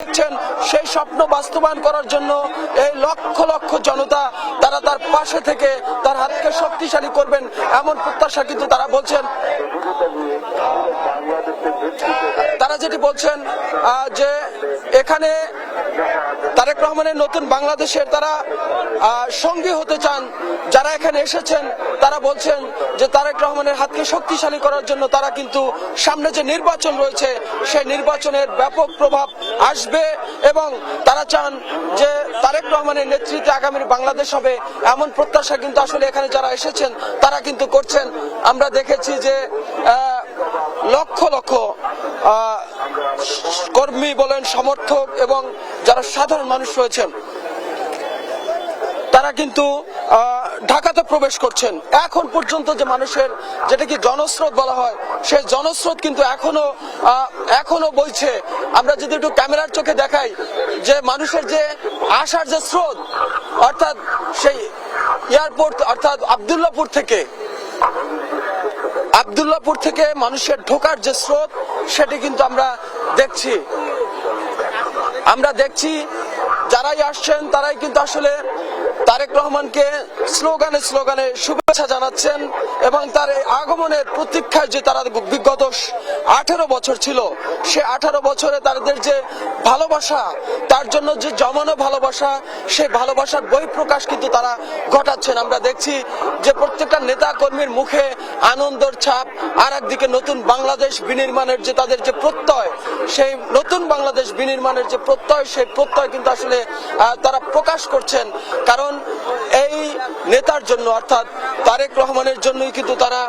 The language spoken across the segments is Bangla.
দেখছেন সেই স্বপ্ন বাস্তবায়ন করার জন্য এই লক্ষ লক্ষ জনতা তারা তার পাশে থেকে তার হাতকে শক্তিশালী করবেন এমন প্রত্যাশা কিন্তু তারা বলছেন। তারা যেটি বলছেন যে এখানে তারেক রহমানের নতুন বাংলাদেশের তারা সঙ্গী হতে চান। যারা এখানে এসেছেন তারা বলছেন যে তারেক রহমানের হাতকে শক্তিশালী করার জন্য তারা কিন্তু সামনে যে নির্বাচন রয়েছে সেই নির্বাচনের ব্যাপক প্রভাব আসবে এবং তারা চান যে তারেক রহমানের নেতৃত্বে আগামীর বাংলাদেশ হবে এমন প্রত্যাশা কিন্তু আসলে এখানে যারা এসেছেন তারা কিন্তু করছেন। আমরা দেখেছি যে লক্ষ লক্ষ কর্মী বলেন, সমর্থক এবং যারা সাধারণ মানুষ রয়েছেন তারা কিন্তু ঢাকাতে প্রবেশ করছেন। এখন পর্যন্ত যে মানুষের যেটাকে জনস্রোত বলা হয় সেই জনস্রোত কিন্তু এখনো বইছে। আমরা যদি একটু ক্যামেরার চোখে দেখাই যে মানুষের যে আসার যে স্রোত, অর্থাৎ সেই এয়ারপোর্ট অর্থাৎ আব্দুল্লাহপুর থেকে মানুষের ঢোকার যে স্রোত সেটি কিন্তু আমরা দেখছি যারাই আসছেন তারাই কিন্তু আসলে তারেক রহমানকে স্লোগানে স্লোগানে শুভেচ্ছা জানাচ্ছেন এবং তার এই আগমনের প্রতীক্ষায় যে তারা বিগত 18 বছর ছিল সে 18 বছরে তাদের যে ভালোবাসা, তার জন্য যে জমানো ভালোবাসা, সেই ভালোবাসার বহিঃপ্রকাশ কিন্তু তারা ঘটাচ্ছেন। আমরা দেখছি যে প্রত্যেকটা নেতা কর্মীর মুখে আনন্দের ছাপ, আর একদিকে নতুন বাংলাদেশ বিনির্মাণের যে তাদের যে প্রত্যয়, সেই নতুন বাংলাদেশ বিনির্মাণের যে প্রত্যয় সেই প্রত্যয় কিন্তু আসলে তারা প্রকাশ করছেন। কারণ এই নেতার জন্য অর্থাৎ তারেক রহমানের জন্যই কিন্তু তারা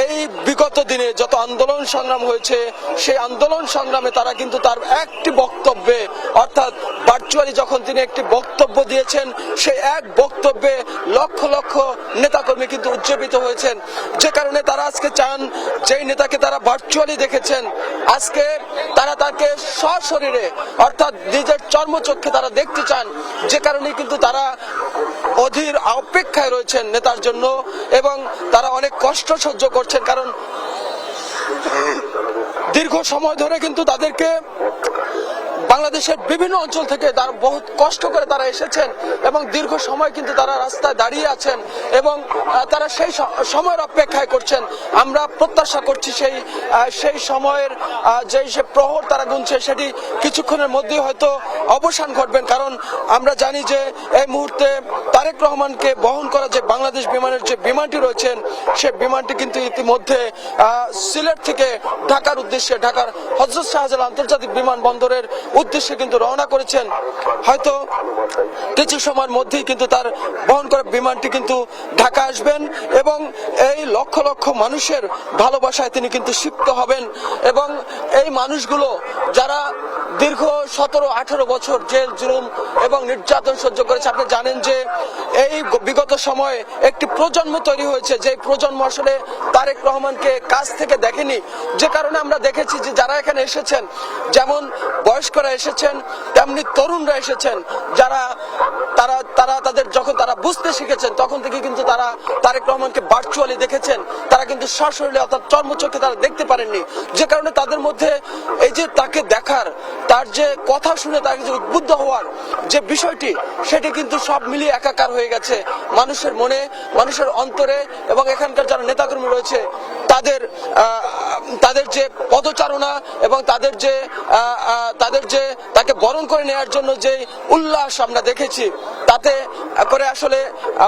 এই বিগত দিনে যত আন্দোলন সংগ্রাম হয়েছে সেই আন্দোলন সংগ্রামে তারা কিন্তু তার একটি বক্তব্যে অর্থাৎ ভার্চুয়ালি যখন তিনি একটি বক্তব্য দিয়েছেন সেই এক বক্তব্যে লক্ষ লক্ষ নেতাকর্মী কিন্তু উজ্জীবিত হয়েছেন। যে কারণে তারা আজকে চান যেই নেতাকে তারা ভার্চুয়ালি দেখেছেন আজকে তারা তাকে সশরীরে অর্থাৎ নিজের চর্মচক্ষে তারা দেখতে চান। যে কারণে কিন্তু তারা অধীর অপেক্ষায় রয়েছেন নেতার জন্য এবং তারা অনেক কষ্ট সহ্য করছেন। কারণ দীর্ঘ সময় ধরে কিন্তু তাদেরকে বাংলাদেশের বিভিন্ন অঞ্চল থেকে তারা বহুত কষ্ট করে তারা এসেছেন এবং দীর্ঘ সময় কিন্তু তারা রাস্তায় দাঁড়িয়ে আছেন এবং তারা সেই সময়ের অপেক্ষায় করছেন। আমরা প্রত্যাশা করছি সেই সময়ের সে প্রহর তারা গুনছে সেটি কিছুক্ষণের মধ্যেই হয়তো অবসান ঘটবেন। কারণ আমরা জানি যে এই মুহূর্তে তারেক রহমানকে বহন করা যে বাংলাদেশ বিমানের যে বিমানটি রয়েছেন সেই বিমানটি কিন্তু ইতিমধ্যে সিলেট থেকে ঢাকার উদ্দেশ্যে ঢাকার হযরত শাহজালাল আন্তর্জাতিক বিমানবন্দরের উদ্দেশ্যে কিন্তু রওনা করেছেন। হয়তো কিছু সময়ের মধ্যেই কিন্তু তার বহন করা বিমানটি কিন্তু ঢাকা আসবেন এবং এই লক্ষ লক্ষ মানুষের ভালোবাসায় তিনি কিন্তু সিক্ত হবেন এবং এই মানুষগুলো যারা দীর্ঘ 17-18 বছর জেল জুলুম এবং নির্যাতন সহ্য করেছে, আপনি জানেন যে এই বিগত সময়ে একটি প্রজন্ম তৈরি হয়েছে যে প্রজন্ম আসলে তারেক রহমানকে কাছ থেকে দেখেনি। যে কারণে আমরা দেখেছি যে যারা এখানে এসেছেন যেমন বয়স্করা এসেছেন তেমনি তরুণরা এসেছেন, যারা তাদের যখন তারা বুঝতে শিখেছেন তখন থেকে কিন্তু তারা তারেক রহমানকে ভার্চুয়ালি দেখেছেন, তারা কিন্তু সশরীরে অর্থাৎ চর্মচক্ষে তারা দেখতে পারেননি। যে কারণে তাদের মধ্যে এই যে তাকে দেখার, তার যে কথা শুনে তাকে যে উদ্বুদ্ধ হওয়ার যে বিষয়টি সেটি কিন্তু সব মিলিয়ে একাকার হয়ে গেছে মানুষের মনে, মানুষের অন্তরে এবং এখানকার যারা নেতাকর্মী রয়েছে তাদের যে পদচারণা এবং তাদের যে তাকে বরণ করে নেওয়ার জন্য যে উল্লাস আমরা দেখেছি তাতে করে আসলে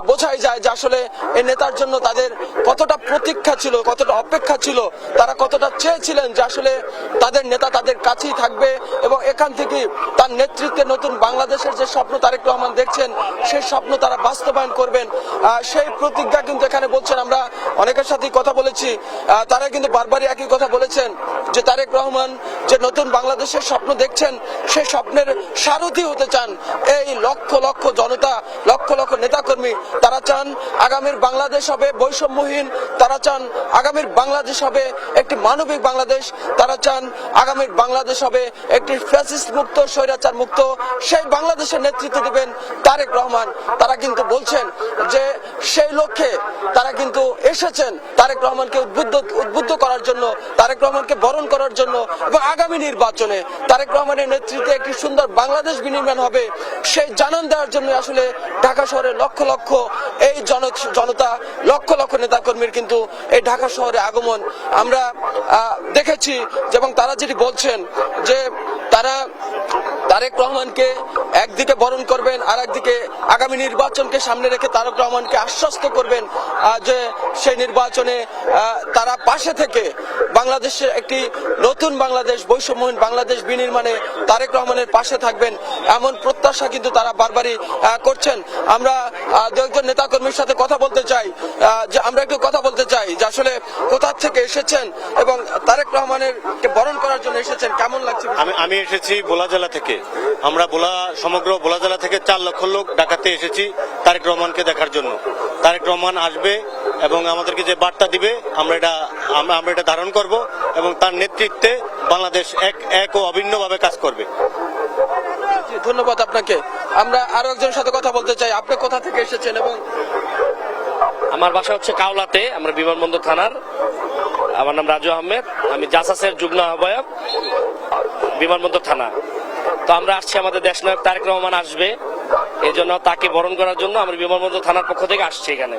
বোঝাই যায় যে আসলে এই নেতার জন্য তাদের কতটা প্রতীক্ষা ছিল, কতটা অপেক্ষা ছিল, তারা কতটা চেয়েছিলেন যে আসলে তাদের নেতা তাদের কাছেই থাকবে এবং এখান থেকে তার নেতৃত্বে নতুন বাংলাদেশের যে স্বপ্ন তারেক রহমান দেখছেন সেই স্বপ্ন তারা বাস্তবায়ন করবেন। সেই প্রতিজ্ঞা কিন্তু এখানে বলছেন। আমরা অনেকের সাথেই কথা বলেছি, তারা কিন্তু বারবারই একই কথা বলেছেন যে তারেক রহমান যে নতুন বাংলাদেশের স্বপ্ন দেখছেন সেই স্বপ্নের সারথি হতে চান এই লক্ষ লক্ষ জনতা, লক্ষ লক্ষ নেতাকর্মী তারা চান আগামীর বাংলাদেশ হবে বৈষম্যহীন, তারা চান আগামীর বাংলাদেশ হবে একটি মানবিক বাংলাদেশ, তারা চান আগামীর বাংলাদেশ হবে একটি ফ্যাসিস্ট মুক্ত, স্বৈরাচার মুক্ত। সেই বাংলাদেশের নেতৃত্ব দিবেন তারেক রহমান। তারা কিন্তু বলছেন যে সেই লক্ষ্যে তারা কিন্তু এসেছেন তারেক রহমানকে উদ্বুদ্ধ করার জন্য, তারেক রহমানকে বরণ করার জন্য, এবং আগামী নির্বাচনে তারেক রহমানের নেতৃত্বে একটি সুন্দর বাংলাদেশ বিনির্মাণ হবে সেই জানান দেওয়ার জন্য আসলে ঢাকা শহরে লক্ষ লক্ষ এই জনতা, লক্ষ লক্ষ নেতাকর্মীর কিন্তু এই ঢাকা শহরে আগমন আমরা দেখেছি। এবং তারা যেটি বলছেন যে তারা তারেক রহমানকে একদিকে বরণ করবেন, আর একদিকে আগামী নির্বাচনকে সামনে রেখে তারেক রহমানকে আশ্বস্ত করবেন যে সেই নির্বাচনে তারা পাশে থেকে বাংলাদেশের একটি নতুন বাংলাদেশ, বৈষম্যহীন বাংলাদেশ বিনির্মাণে তারেক রহমানের পাশে থাকবেন, এমন প্রত্যাশা কিন্তু তারা বারবারই করছেন। আমরা দু একজন নেতাকর্মীর সাথে কথা বলতে চাই, যে আমরা একটু কথা বলতে চাই যে আসলে কোথা থেকে এসেছেন এবং তারেক রহমানের বরণ করার জন্য এসেছেন, কেমন লাগছে? আমি এসেছি ভোলা জেলা থেকে। আমরা সমগ্র ভোলা জেলা থেকে 4 লক্ষ লোক ঢাকাতে এসেছি তারেক রহমানকে দেখার জন্য। তারেক রহমান আসবে এবং আমাদেরকে যে বার্তা দিবে আমরা এটা ধারণ করব এবং তার নেতৃত্বে বাংলাদেশ এক ও অভিন্নভাবে কাজ করবে। ধন্যবাদ আপনাকে। আমরা আরো একজনের সাথে কথা বলতে চাই। আপনি কোথা থেকে এসেছেন? এবং আমার বাসা হচ্ছে কাওলাতে, আমরা বিমানবন্দর থানার। আমার নাম রাজু আহমেদ, আমি জাসাসের যুগ্ম আহ্বায়ক, বিমানবন্দর থানা। তো আমরা আসছি, আমাদের দেশনায়ক তারেক রহমান আসবে, এই জন্য তাকে বরণ করার জন্য আমরা বিমানবন্দর থানার পক্ষ থেকে আসছি এখানে।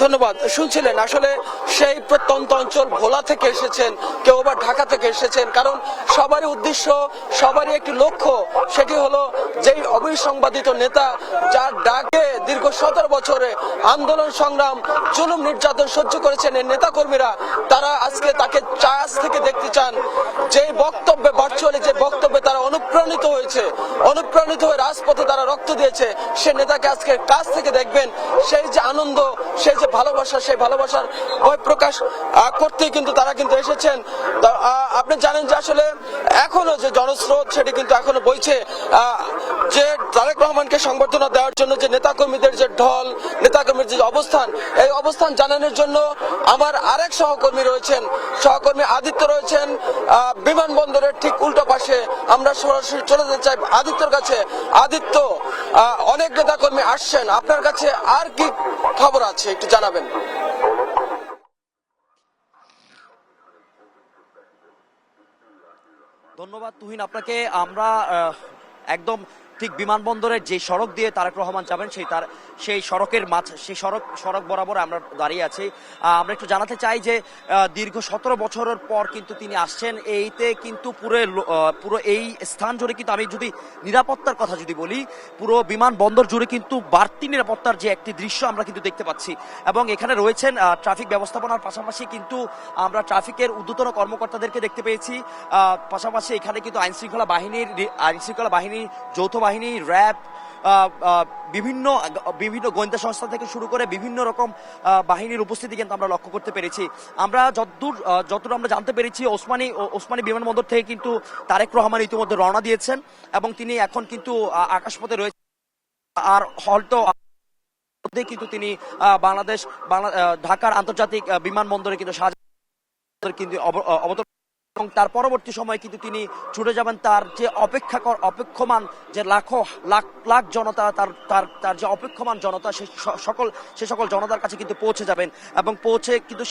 ধন্যবাদ। শুনছিলেন আসলে সেই প্রত্যন্ত অঞ্চল ভোলা থেকে এসেছেন, কেউ আবার ঢাকা থেকে এসেছেন, কারণ সবারই উদ্দেশ্য, সবারই একটি লক্ষ্য, সেটি হলো যেই অবিসংবাদিত নেতা যার ডাকে দীর্ঘ 17 বছরে আন্দোলন সংগ্রাম জুলুম নির্যাতন সহ্য করেছেন এই নেতাকর্মীরা, তারা আজকে তাকে কাছ থেকে দেখতে চান। যে বক্তব্যে ভার্চুয়ালি যে বক্তব্যে তারা অনুপ্রাণিত হয়ে রাজপথে তারা রক্ত দিয়েছে, সে নেতাকে আজকে কাছ থেকে দেখবেন। সেই যে আনন্দ, সেই যে ভালোবাসা, সেই ভালোবাসার বহিঃপ্রকাশ করতে কিন্তু তারা কিন্তু এসেছেন। আপনি জানেন যে আসলে এখনো যে জনস্রোত সেটি কিন্তু এখনো বইছে, যে তারেক রহমানকে সংবর্ধনা দেওয়ার জন্য যে নেতাকর্মীদের যে ঢল, নেতাকর্মীর যে অবস্থান, এই অবস্থান জানানোর জন্য আমার আরেক সহকর্মী রয়েছেন, সহকর্মী আদিত্য রয়েছেন বিমানবন্দরের ঠিক উল্টো পাশে। আমরা সরাসরি চলে যেতে চাই আদিত্যর কাছে। আদিত্য, অনেক নেতাকর্মী আসছেন, আপনার কাছে আর কি খবর আছে একটু জানাবেন? ধন্যবাদ তুহিন আপনাকে। আমরা একদম ঠিক বিমানবন্দরের যে সড়ক দিয়ে তারেক রহমান যাবেন সেই সড়কের সেই সড়ক বরাবর আমরা দাঁড়িয়ে আছি। আমরা একটু জানাতে চাই যে দীর্ঘ 17 বছরের পর কিন্তু তিনি আসছেন। এইতে কিন্তু পুরো এই স্থান জুড়ে কিন্তু, আমি যদি নিরাপত্তার কথা যদি বলি, পুরো বিমানবন্দর জুড়ে কিন্তু বাড়তি নিরাপত্তার যে একটি দৃশ্য আমরা কিন্তু দেখতে পাচ্ছি। এবং এখানে রয়েছেন ট্রাফিক ব্যবস্থাপনার পাশাপাশি কিন্তু আমরা ট্রাফিকের ঊর্ধ্বতন কর্মকর্তাদেরকে দেখতে পেয়েছি। পাশাপাশি এখানে কিন্তু আইনশৃঙ্খলা বাহিনী, যৌথ বাহিনী, র্যাব, বিভিন্ন গোয়েন্দা সংস্থা থেকে শুরু করে বিভিন্ন রকম বাহিনীর উপস্থিতি কিন্তু আমরা লক্ষ্য করতে পেরেছি। আমরা যতদূর আমরা জানতে পেরেছি, ওসমানী বিমানবন্দর থেকে কিন্তু তারেক রহমান ইতিমধ্যে রওনা দিয়েছেন এবং তিনি এখন কিন্তু আকাশপথে রয়েছেন। আর হয়তো কিন্তু তিনি ঢাকার আন্তর্জাতিক বিমানবন্দরে কিন্তু অবতরণ, এবং তার পরবর্তী সময়ে কিন্তু তিনি ছুটে যাবেন তার যে অপেক্ষমান যে লাখ জনতা, তার যে অপেক্ষমান জনতা, সে সকল জনতার কাছে কিন্তু পৌঁছে যাবেন। এবং পৌঁছে কিন্তু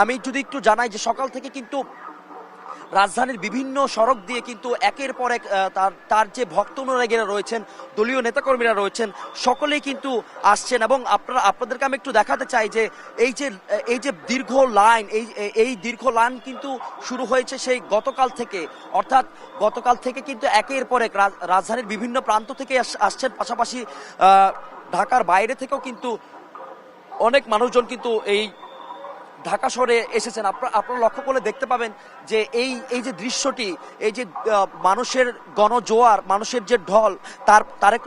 আমি যদি একটু জানাই যে সকাল থেকে কিন্তু রাজধানীর বিভিন্ন সড়ক দিয়ে কিন্তু একের পর এক তার যে ভক্ত অনুরাগীরা রয়েছেন, দলীয় নেতাকর্মীরা রয়েছেন, সকলেই কিন্তু আসছেন। এবং আপনাদেরকে আমি একটু দেখাতে চাই যে এই যে দীর্ঘ লাইন, এই দীর্ঘ লাইন কিন্তু শুরু হয়েছে সেই গতকাল থেকে। অর্থাৎ গতকাল থেকে কিন্তু একের পর এক রাজধানীর বিভিন্ন প্রান্ত থেকে আসছেন। পাশাপাশি ঢাকার বাইরে থেকেও কিন্তু অনেক মানুষজন কিন্তু এই ঢাকা শহরে এসেছেন। আপনারা লক্ষ্য করলে দেখতে পাবেন যে এই যে দৃশ্যটি, এই যে মানুষের গণজোয়ার, মানুষের যে ঢল, তারেক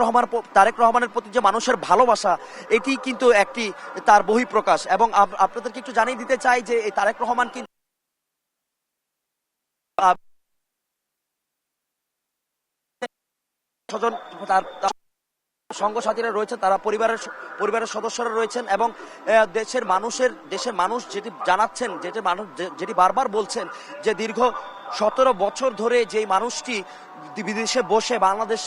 রহমানের প্রতি যে মানুষের ভালোবাসা, এটি কিন্তু একটি তার বহিঃপ্রকাশ। এবং আপনাদেরকে একটু জানিয়ে দিতে চাই যে এই তারেক রহমান কিন্তু সঙ্গসাথীরা রয়েছেন, তারা পরিবারের সদস্যরা রয়েছেন, এবং দেশের মানুষ যেটি জানাচ্ছেন, যেটি বারবার বলছেন যে দীর্ঘ 17 বছর ধরে যে মানুষটি বিদেশে বসে বাংলাদেশ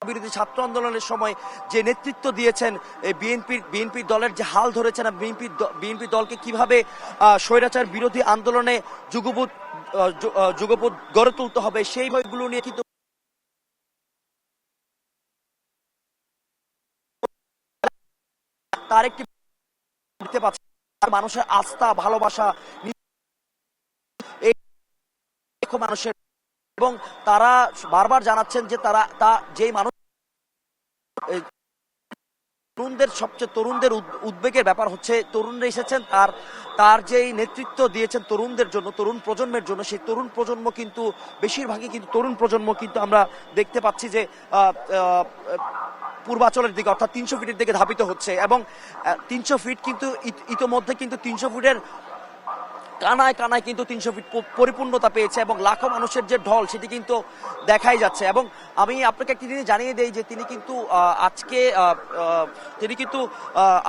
বিরোধী ছাত্র আন্দোলনের সময় যে নেতৃত্ব দিয়েছেন, বিএনপি দলের যে হাল ধরেছেন, বিএনপি দলকে কিভাবে স্বৈরাচার বিরোধী আন্দোলনে যুগপৎ গড়ে তুলতে হবে, সেই বিষয়গুলো নিয়ে কিন্তু তার একটি দেখতে পাচ্ছি মানুষের আস্থা, ভালোবাসা মানুষের, এবং তারা বারবার জানাচ্ছেন যে যেই মানুষ তরুণদের উদ্বেগের ব্যাপার হচ্ছে, তরুণরা এসেছেন, তার যেই নেতৃত্ব দিয়েছেন তরুণদের জন্য, তরুণ প্রজন্মের জন্য, সেই তরুণ প্রজন্ম কিন্তু বেশিরভাগই কিন্তু আমরা দেখতে পাচ্ছি যে পূর্বাচলের দিকে অর্থাৎ 300 ফিটের দিকে ধাবিত হচ্ছে, এবং 300 ফিট কিন্তু ইতোমধ্যে কিন্তু 300 ফিটের কানায় কিন্তু 300 ফিট পরিপূর্ণতা পেয়েছে, এবং লাখো মানুষের যে ঢল সেটি কিন্তু দেখাই যাচ্ছে। এবং আমি আপনাকে একটি জিনিস জানিয়ে দেই যে তিনি কিন্তু আজকে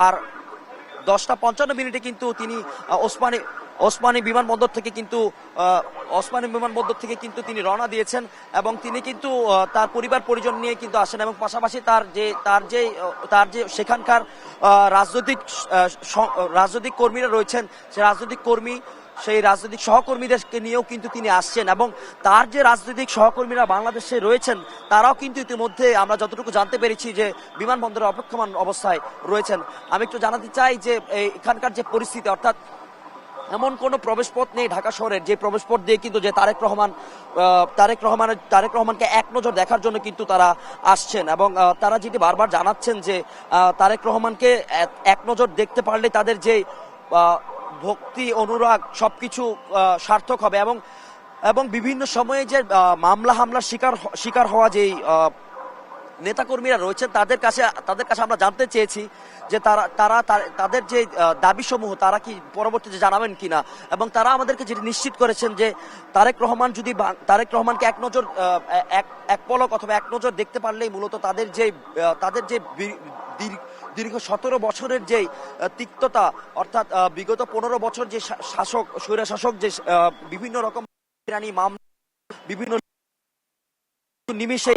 আর 10:55 কিন্তু তিনি ওসমানী বিমানবন্দর থেকে কিন্তু তিনি রওনা দিয়েছেন, এবং তিনি কিন্তু তার পরিবার পরিজন নিয়ে কিন্তু আসেন, এবং পাশাপাশি তার যে সেখানকার রাজনৈতিক কর্মীরা রয়েছেন, সেই রাজনৈতিক সহকর্মীদেরকে নিয়েও কিন্তু তিনি আসছেন, এবং তার যে রাজনৈতিক সহকর্মীরা বাংলাদেশে রয়েছেন তারাও কিন্তু ইতিমধ্যে আমরা যতটুকু জানতে পেরেছি যে বিমানবন্দরে অপেক্ষমান অবস্থায় রয়েছেন। আমি একটু জানাতে চাই যে এখানকার যে পরিস্থিতি, অর্থাৎ এমন কোনো প্রবেশপথ নেই ঢাকা শহরের যে প্রবেশপথ দিয়ে কিন্তু যে তারেক রহমানকে এক নজর দেখার জন্য কিন্তু তারা আসছেন, এবং তারা যেটি বারবার জানাচ্ছেন যে তারেক রহমানকে এক নজর দেখতে পারলে তাদের যে ভক্তি, অনুরাগ সবকিছু সার্থক হবে, এবং বিভিন্ন সময়ে যে হামলার শিকার হওয়া যেই নেতাকর্মীরা রয়েছেন তাদের কাছে আমরা জানতে চেয়েছি যে তাদের যে দাবিসমূহ তারা কি পরবর্তীতে জানাবেন কিনা, এবং তারা আমাদেরকে যেটি নিশ্চিত করেছেন যে তারেক রহমানকে এক পলক অথবা এক নজর দেখতে পারলেই মূলত তাদের যে দীর্ঘ 17 বছরের যে তিক্ততা, অর্থাৎ বিগত 15 বছর যে স্বৈরা শাসক যে বিভিন্ন রকম মামলা বিভিন্ন নিমিষে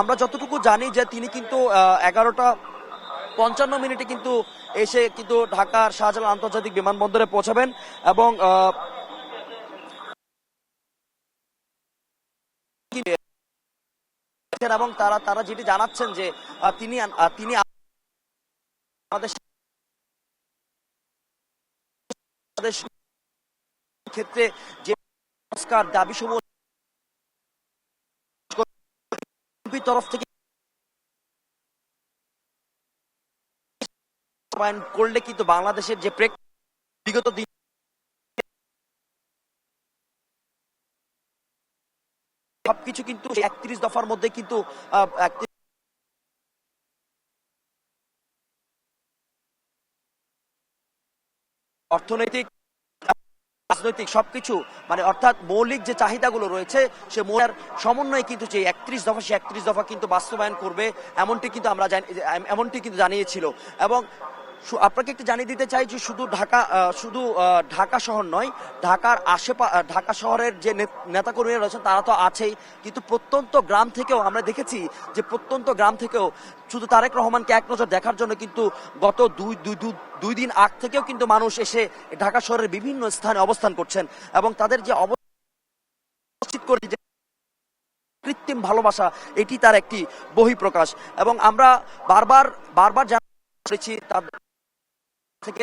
আমরা যতটুকু জানি যে তিনি কিন্তু 11:55 কিন্তু এসে কিন্তু ঢাকার শাহজালাল আন্তর্জাতিক বিমানবন্দরে পৌঁছাবেন, এবং তারা যেটি জানাচ্ছেন যে তিনি আমাদের ক্ষেত্রে যে সংস্কার দাবি সমূহ তরফ থেকে করলে কিন্তু বাংলাদেশের যে বিগত দিন সবকিছু কিন্তু 31 দফার মধ্যে কিন্তু অর্থনৈতিক, রাজনৈতিক সবকিছু মানে অর্থাৎ মৌলিক যে চাহিদাগুলো রয়েছে সে মৌলিক সমন্বয়ে কিন্তু যে 31 দফা কিন্তু বাস্তবায়ন করবে এমনটি কিন্তু জানিয়েছিল। এবং আপনাকে একটু জানিয়ে দিতে চাই যে শুধু ঢাকা শহর নয়, ঢাকা শহরের যে নেতাকর্মীরা রয়েছেন তারা তো আছেই, কিন্তু প্রত্যন্ত গ্রাম থেকেও আমরা দেখেছি যে শুধু তারেক রহমানকে এক নজর দেখার জন্য কিন্তু গত দুই দিন আগ থেকেও কিন্তু মানুষ এসে ঢাকা শহরের বিভিন্ন স্থানে অবস্থান করছেন, এবং তাদের যে অবস্থিত করে যে কৃত্রিম ভালোবাসা এটি তার একটি বহিঃপ্রকাশ। এবং আমরা বারবার জানিয়েছি তাদের থেকে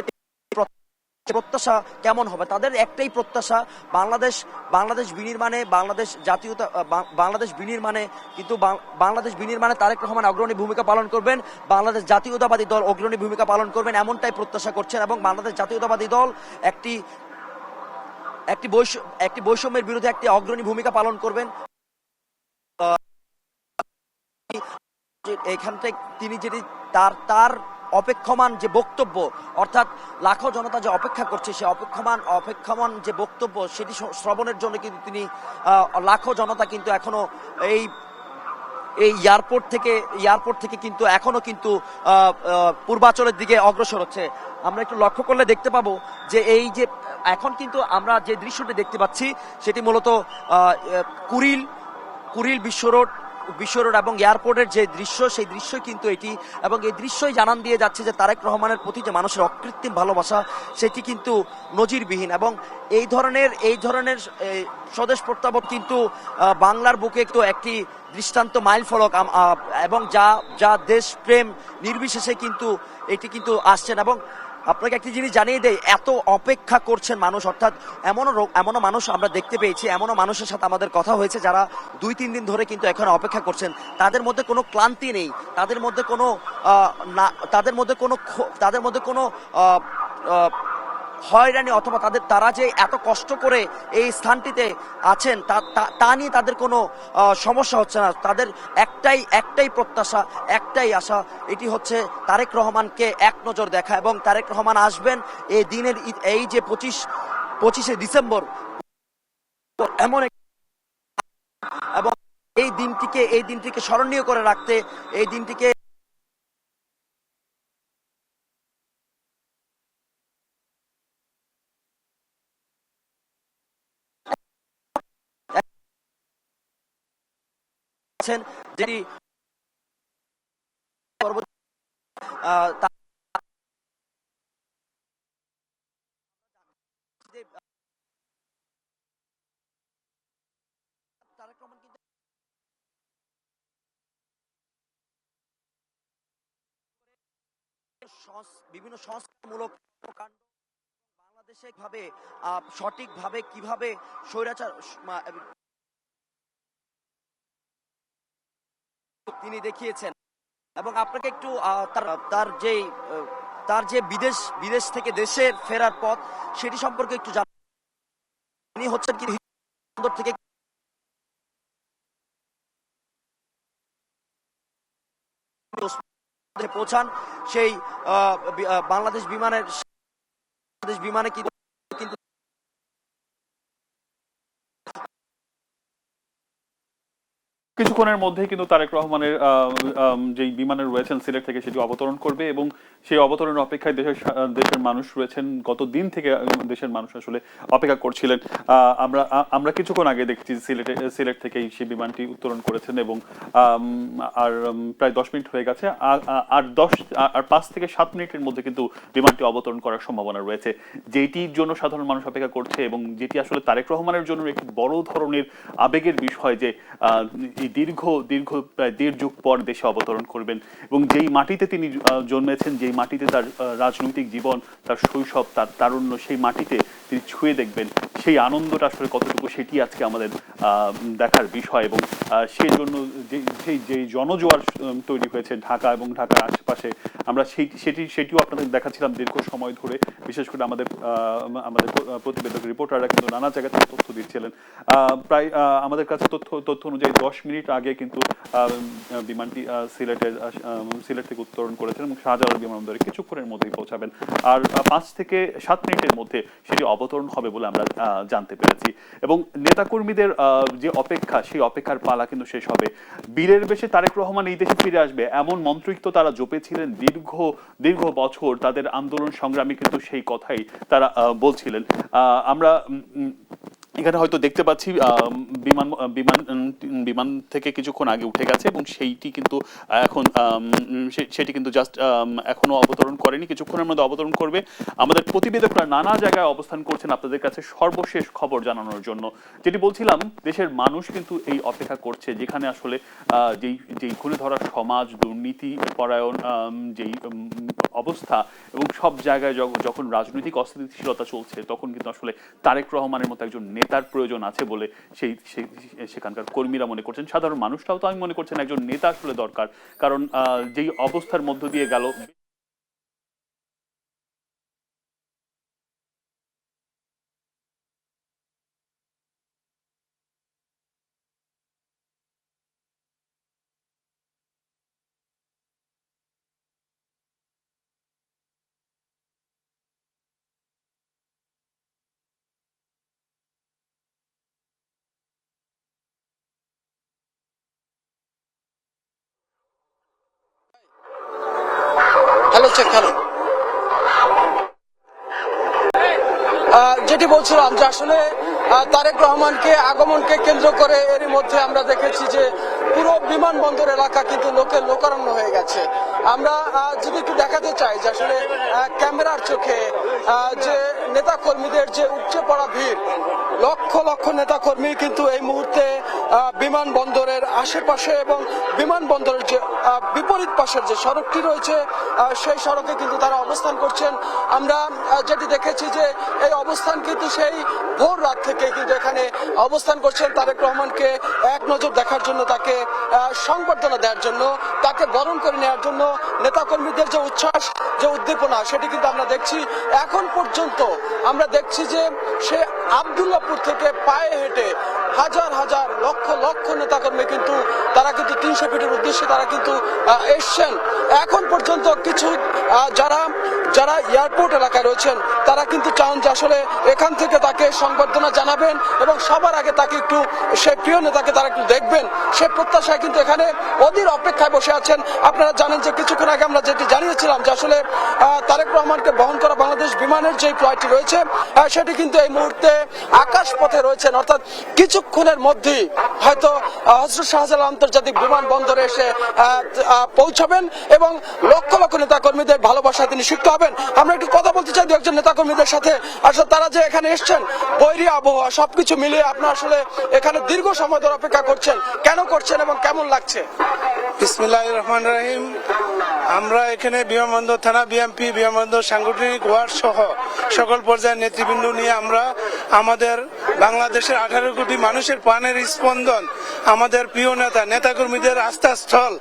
প্রত্যাশা কেমন হবে, তাদের একটাই প্রত্যাশা বাংলাদেশ বিনির্মাণে বাংলাদেশ বিনির্মাণে তারেক রহমান অগ্রণী ভূমিকা পালন করবেন, বাংলাদেশ জাতীয়তাবাদী দল অগ্রণী ভূমিকা পালন করবেন এমনটাই প্রত্যাশা করছেন। এবং বাংলাদেশ জাতীয়তাবাদী দল একটি একটি বৈষম্যের বিরুদ্ধে একটি অগ্রণী ভূমিকা পালন করবেন। এখান থেকে তিনি যেটি তার তার অপেক্ষমান যে বক্তব্য, অর্থাৎ লাখো জনতা যে অপেক্ষা করছে, সে অপেক্ষমান যে বক্তব্য সেটি শ্রবণের জন্য কিন্তু তিনি লাখো জনতা কিন্তু এখনো এই এয়ারপোর্ট থেকে কিন্তু এখনো কিন্তু পূর্বাচলের দিকে অগ্রসর হচ্ছে। আমরা একটু লক্ষ্য করলে দেখতে পাবো যে এই যে এখন কিন্তু আমরা যে দৃশ্যটি দেখতে পাচ্ছি সেটি মূলত কুড়িল বিশ্ব রোড এবং এয়ারপোর্টের যে দৃশ্য, সেই দৃশ্যই কিন্তু এটি, এবং এই দৃশ্যই জানান দিয়ে যাচ্ছে যে তারেক রহমানের প্রতি যে মানুষের অকৃত্রিম ভালোবাসা সেটি কিন্তু নজিরবিহীন। এবং এই ধরনের স্বদেশ প্রত্যাবর্তন কিন্তু বাংলার বুকে তো একটি দৃষ্টান্ত মাইল ফলক, এবং যা দেশ প্রেম নির্বিশেষে কিন্তু এটি কিন্তু আসছেন। এবং আপনাকে একটি জিনিস জানিয়ে দেয়, এত অপেক্ষা করছেন মানুষ, অর্থাৎ এমনও মানুষ আমরা দেখতে পেয়েছি, এমনও মানুষের সাথে আমাদের কথা হয়েছে যারা 2-3 দিন ধরে কিন্তু এখন অপেক্ষা করছেন। তাদের মধ্যে কোনো ক্লান্তি নেই, তাদের মধ্যে কোনো হয়রানি অথবা তারা যে এত কষ্ট করে এই স্থানটিতে আছেন তা নিয়ে তাদের কোনো সমস্যা হচ্ছে না। তাদের একটাই প্রত্যাশা, একটাই আশা, এটি হচ্ছে তারেক রহমানকে এক নজর দেখা, এবং তারেক রহমান আসবেন এই দিনের, এই যে 25শে ডিসেম্বর এমন এবং এই দিনটিকে স্মরণীয় করে রাখতে, এই দিনটিকে যেটি বিভিন্ন সংস্কারমূলক কাণ্ড বাংলাদেশে সঠিকভাবে কিভাবে স্বৈরাচার তিনি দেখিয়েছেন। এবং আপনাকে একটু তার যে বিদেশ থেকে দেশে ফেরার পথ সেটি সম্পর্কে একটু তিনি হচ্ছেন কি থেকে পৌঁছান সেই বাংলাদেশ বিমানে কিন্তু কিছুক্ষণের মধ্যেই কিন্তু তারেক রহমানের যেই বিমানে রয়েছেন সিলেট থেকে সেটি অবতরণ করবে, এবং সেই অবতরণের অপেক্ষায় দেশের মানুষ রয়েছেন। গত দিন থেকে দেশের মানুষ আসলে অপেক্ষা করছিলেন। আমরা কিছুক্ষণ আগে দেখছি সিলেট থেকেই সেই বিমানটি উত্তোলন করেছেন, এবং আর প্রায় 10 মিনিট হয়ে গেছে। আর 5 থেকে 7 মিনিটের মধ্যে কিন্তু বিমানটি অবতরণ করার সম্ভাবনা রয়েছে, যেটির জন্য সাধারণ মানুষ অপেক্ষা করছে, এবং যেটি আসলে তারেক রহমানের জন্য একটি বড় ধরনের আবেগের বিষয় যে দীর্ঘ প্রায় 1.5 যুগ পর দেশে অবতরণ করবেন, এবং যেই মাটিতে তিনি জন্মেছেন, যেই মাটিতে তার রাজনৈতিক জীবন, তার শৈশব, তার তারুণ্য, সেই মাটিতে তিনি ছুঁয়ে দেখবেন, সেই আনন্দটা আসলে কতটুকু সেটি আজকে আমাদের দেখার বিষয়। এবং সেই জন্য যে জনজোয়ার তৈরি হয়েছে ঢাকা এবং ঢাকার আশেপাশে, আমরা সেটিও আপনাদের দেখাচ্ছিলাম দীর্ঘ সময় ধরে। বিশেষ করে আমাদের প্রতিবেদক রিপোর্টাররা কিন্তু নানা জায়গা থেকে তথ্য দিচ্ছিলেন। প্রায় আমাদের কাছে তথ্য অনুযায়ী 10 মিনিট আগে কিন্তু বিমানটি সিলেট থেকে উত্তোলন করেছেন, এবং শাহজালাল বিমানবন্দরে কিছুক্ষণের মধ্যেই পৌঁছাবেন। আর 5 থেকে 7 মিনিটের মধ্যে সেটি অবতরণ হবে বলে আমরা জানতে পেরেছি। এবং নেতাকর্মীদের যে অপেক্ষা, সেই অপেক্ষার পালা কিন্তু শেষ হবে। বীরের বেশে তারেক রহমান এই দেশে ফিরে আসবে এমন মন্ত্রই তো তারা জপেছিলেন দীর্ঘ বছর। তাদের আন্দোলন সংগ্রামী কিন্তু সেই কথাই তারা বলছিলেন। আমরা এখানে হয়তো দেখতে পাচ্ছি বিমান থেকে কিছুক্ষণ আগে উঠে গেছে, এবং সেইটি কিন্তু এখন সেটি কিন্তু জাস্ট এখনো অবতরণ করেনি, কিছুক্ষণের মধ্যে অবতরণ করবে। আমাদের প্রতিবেদকরা নানা জায়গায় অবস্থান করছেন আপনাদের কাছে সর্বশেষ খবর জানানোর জন্য। যেটি বলছিলাম, দেশের মানুষ কিন্তু এই অপেক্ষা করছে, যেখানে আসলে যেই ঘুরে ধরা সমাজ, দুর্নীতি পরায়ণ যেই অবস্থা, এবং সব জায়গায় যখন রাজনৈতিক অস্থিতিশীলতা চলছে, তখন কিন্তু আসলে তারেক রহমানের মতো একজন নেতার প্রয়োজন আছে বলে সেখানকার কর্মীরা মনে করছেন। সাধারণ মানুষরাও তো আমি মনে করছেন একজন নেতা আসলে দরকার, কারণ যেই অবস্থার মধ্য দিয়ে গেল চেক হ্যালো। যেটি বলছিলাম যে আসলে তারেক রহমানকে আগমনকে কেন্দ্র করে এরই মধ্যে আমরা দেখেছি যে পুরো বিমানবন্দর এলাকা কিন্তু লোকের লোকারণ্য হয়ে গেছে। আমরা যদি একটু দেখাতে চাই যে আসলে ক্যামেরার চোখে যে নেতা কর্মীদের যে উপচে পড়া ভিড়, লক্ষ লক্ষ নেতা কর্মী কিন্তু এই মুহূর্তে বিমানবন্দরের আশেপাশে এবং বিমানবন্দরের যে বিপরীত পাশের যে সড়কটি রয়েছে সেই সড়কে কিন্তু তারা অবস্থান করছেন। আমরা যেটি দেখেছি যে এই অবস্থান কিন্তু সেই ভোর রাত থেকে কিন্তু এখানে অবস্থান করছেন তারেক রহমানকে এক নজর দেখার জন্য, তাকে সংবর্ধনা দেওয়ার জন্য, তাকে বরণ করে নেওয়ার জন্য নেতাকর্মীদের যে উচ্ছ্বাস, যে উদ্দীপনা, সেটি কিন্তু আমরা দেখছি। এখন পর্যন্ত আমরা দেখছি যে সে আব্দুল্লাহপুর থেকে পায়ে হেঁটে হাজার হাজার লক্ষ লক্ষ নেতাকর্মী কিন্তু তারা কিন্তু 300 ফিটের উদ্দেশ্যে তারা কিন্তু এসছেন। এখন পর্যন্ত কিছু যারা এয়ারপোর্ট এলাকায় রয়েছেন তারা কিন্তু চান যে আসলে এখান থেকে তাকে সংবর্ধনা জানাবেন এবং সবার আগে তাকে একটু সেই প্রিয় নেতাকে তারা একটু দেখবেন, সে প্রত্যাশায় কিন্তু এখানে অধীর অপেক্ষায় বসে আছেন। আপনারা জানেন যে কিছুক্ষণ আগে আমরা যেটি জানিয়েছিলাম যে আসলে তারেক রহমানকে বহন করা বাংলাদেশ বিমানের যে ফ্লাইটটি রয়েছে সেটি কিন্তু এই মুহূর্তে আকাশ পথে রয়েছেন, অর্থাৎ কিছুক্ষণের মধ্যেই হয়তো হযরত শাহজালাল আন্তর্জাতিক বিমানবন্দরে এসে পৌঁছাবেন এবং লক্ষ লক্ষ নেতাকর্মীদের ভালোবাসায় তিনি সিক্ত হবেন। আমরা একটু কথা বলতে চাই দু একজন নেতাকর্মীদের সাথে। আসলে তারা যে এখানে এসছেন, বৈরী আবহাওয়া সবকিছু মিলিয়ে আপনারা আসলে এখানে দীর্ঘ সময় ধরে অপেক্ষা করছেন, কেন করছেন এবং কেমন লাগছে? বিসমিল্লাহির রহমানির রহিম। আমরা এখানে বিমানবন্দর থানা, বিএমপি, বিমানবন্দর সাংগঠনিক ওয়ার্ড সহ সকল পর্যায়ের নেতৃবৃন্দ নিয়ে আমরা আমাদের বাংলাদেশের 18 কোটি মানুষের প্রাণের স্পন্দন, আমাদের প্রিয় নেতা, নেতাকর্মীদের আস্থাস্থল,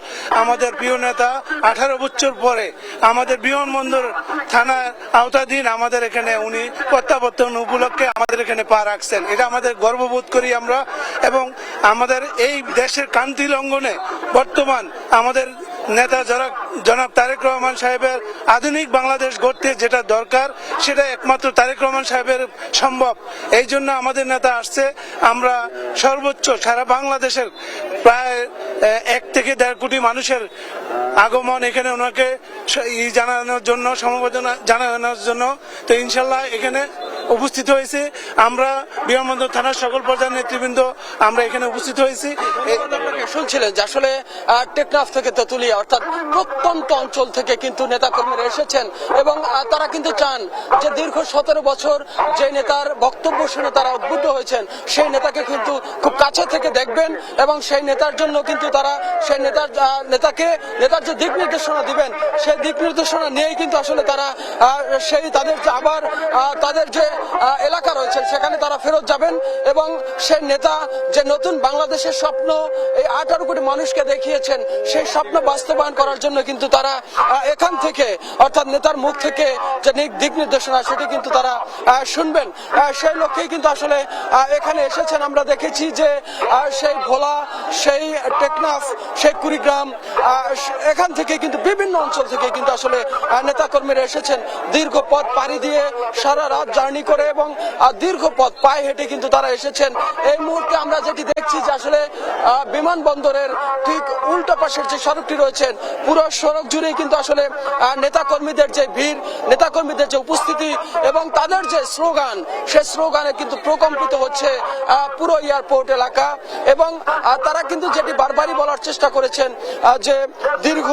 আমাদের প্রিয় নেতা 18 বছর পরে আমাদের বিমানবন্দর থানার আওতাধীন আমাদের এখানে উনি প্রত্যাবর্তন উপলক্ষে আমাদের এখানে পা রাখছেন। এটা আমাদের গর্ববোধ করি আমরা। এবং আমাদের এই দেশের কান্তি লঙ্ঘনে বর্তমান আমাদের নেতা জনাব তারেক রহমান সাহেবের আধুনিক বাংলাদেশ গড়তে যেটা দরকার সেটা একমাত্র তারেক রহমান সাহেবের সম্ভব। এই জন্য আমাদের নেতা আসছে। আমরা সর্বোচ্চ সারা বাংলাদেশের প্রায় 1 থেকে 1.5 কোটি মানুষের আগমন এখানে ওনাকে জানানোর জন্য, সমবেদনা জানানোর জন্য। তো ইনশাল্লাহ এখানে উপস্থিত হয়েছে। আমরা বিমানবন্দর থানার সকল পর্যায়ের নেতৃবৃন্দ আমরা এখানে উপস্থিত হয়েছি। শুনছিলেন যে আসলে টেকনাফ থেকে তেতুলিয়া অর্থাৎ প্রত্যন্ত অঞ্চল থেকে কিন্তু নেতাকর্মীরা এসেছেন এবং তারা কিন্তু চান যে দীর্ঘ 17 বছর যে নেতার বক্তব্য শুনে তারা উদ্বুদ্ধ হয়েছেন সেই নেতাকে কিন্তু খুব কাছে থেকে দেখবেন এবং সেই নেতার জন্য কিন্তু তারা সেই নেতার যে দিক নির্দেশনা দিবেন সেই দিক নির্দেশনা নিয়েই কিন্তু আসলে তারা সেই তাদের আবার তাদের যে এলাকা রয়েছে সেখানে তারা ফেরত যাবেন এবং সেই নেতা যে নতুন বাংলাদেশের স্বপ্ন এই 18 কোটি মানুষকে দেখিয়েছেন সেই স্বপ্ন বাস্তবায়ন করার জন্য কিন্তু তারা এখান থেকে অর্থাৎ নেতার মুখ থেকে যে দিক নির্দেশনা সেটি কিন্তু তারা শুনবেন। সেই লক্ষ্যেই কিন্তু আসলে এখানে এসেছেন। আমরা দেখেছি যে সেই ভোলা, সেই টেকনাফ, সেই কুড়িগ্রাম, এখান থেকে কিন্তু বিভিন্ন অঞ্চল থেকে কিন্তু আসলে নেতাকর্মীরা এসেছেন দীর্ঘ পথ পাড়ি দিয়ে, সারা রাত জার্নি করে এবং দীর্ঘ পথ পায়ে হেঁটে কিন্তু তারা এসেছেন। এই মুহূর্তে আমরা যেটি দেখছি যে আসলে বিমানবন্দরের ঠিক উল্টো পাশের যে সড়কটি রয়েছেন পুরো সড়ক জুড়েই কিন্তু আসলে নেতাকর্মীদের যে ভিড়, নেতাকর্মীদের যে উপস্থিতি এবং তাদের যে স্লোগান, সেই স্লোগানে কিন্তু প্রকম্পিত হচ্ছে পুরো এয়ারপোর্ট এলাকা। এবং তারা কিন্তু যেটি বারবারই বলার চেষ্টা করেছেন যে দীর্ঘ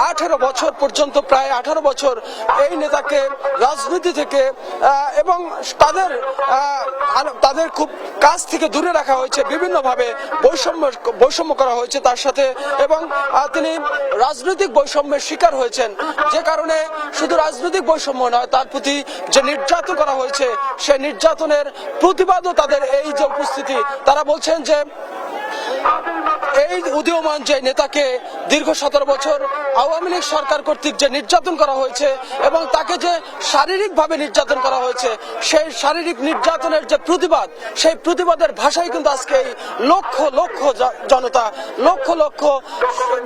18 বছর পর্যন্ত, প্রায় 18 বছর এই নেতাকে রাজনীতি থেকে এবং তাদের খুব কাছ থেকে দূরে রাখা হয়েছে, বিভিন্নভাবে বৈষম্য করা হয়েছে তার সাথে এবং তিনি রাজনৈতিক বৈষম্যের শিকার হয়েছেন, যে কারণে শুধু রাজনৈতিক বৈষম্য নয় তার প্রতি যে নির্যাতন করা হয়েছে সেই নির্যাতনের প্রতিবাদও তাদের এই যে উপস্থিতি। তারা বলছেন যে এই উদীয়মান যে নেতাকে দীর্ঘ 17 বছর আওয়ামী লীগ সরকার কর্তৃক যে নির্যাতন করা হয়েছে এবং তাকে যে শারীরিকভাবে নির্যাতন করা হয়েছে সেই শারীরিক নির্যাতনের যে প্রতিবাদ, সেই প্রতিবাদের ভাষাই কিন্তু আজকে এই লক্ষ লক্ষ জনতা, লক্ষ লক্ষ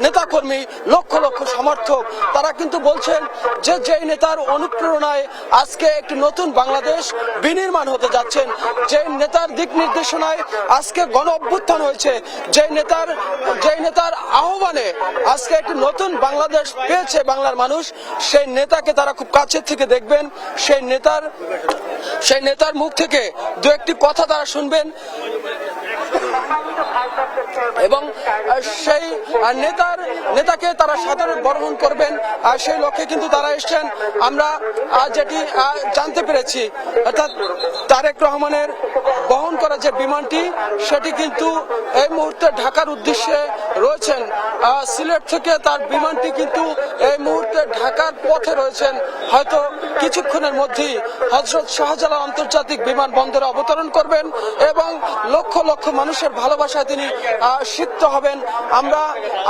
নেতাকর্মী, লক্ষ লক্ষ সমর্থক তারা কিন্তু বলছেন যে যেই নেতার অনুপ্রেরণায় আজকে একটি নতুন বাংলাদেশ বিনির্মাণ হতে যাচ্ছেন, যে নেতার দিক নির্দেশনায় আজকে গণ অভ্যুত্থান হয়েছে, যেই নেতার আহ্বানে আজকে একটি নতুন বাংলাদেশ বাংলাদেশ পেয়েছে বাংলার মানুষ, সেই নেতাকে তারা খুব কাছের থেকে দেখবেন, সেই নেতার মুখ থেকে দু একটি কথা তারা শুনবেন এবং সেই নেতাকে তারা সাদরে বরণ করবেন। আর সেই লক্ষ্যে কিন্তু তারা এসছেন। আমরা যেটি জানতে পেরেছি, অর্থাৎ তারেক রহমানের বহন করা যে বিমানটি সেটি কিন্তু এই মুহূর্তে ঢাকার উদ্দেশ্যে রয়েছেন। সিলেট থেকে তার বিমানটি কিন্তু এই মুহূর্তে ঢাকার পথে রয়েছেন। হয়তো কিছুক্ষণের মধ্যেই হযরত শাহজালাল আন্তর্জাতিক বিমানবন্দরে অবতরণ করবেন এবং লক্ষ লক্ষ মানুষের ভালোবাসায় তিনি সিক্ত হবেন। আমরা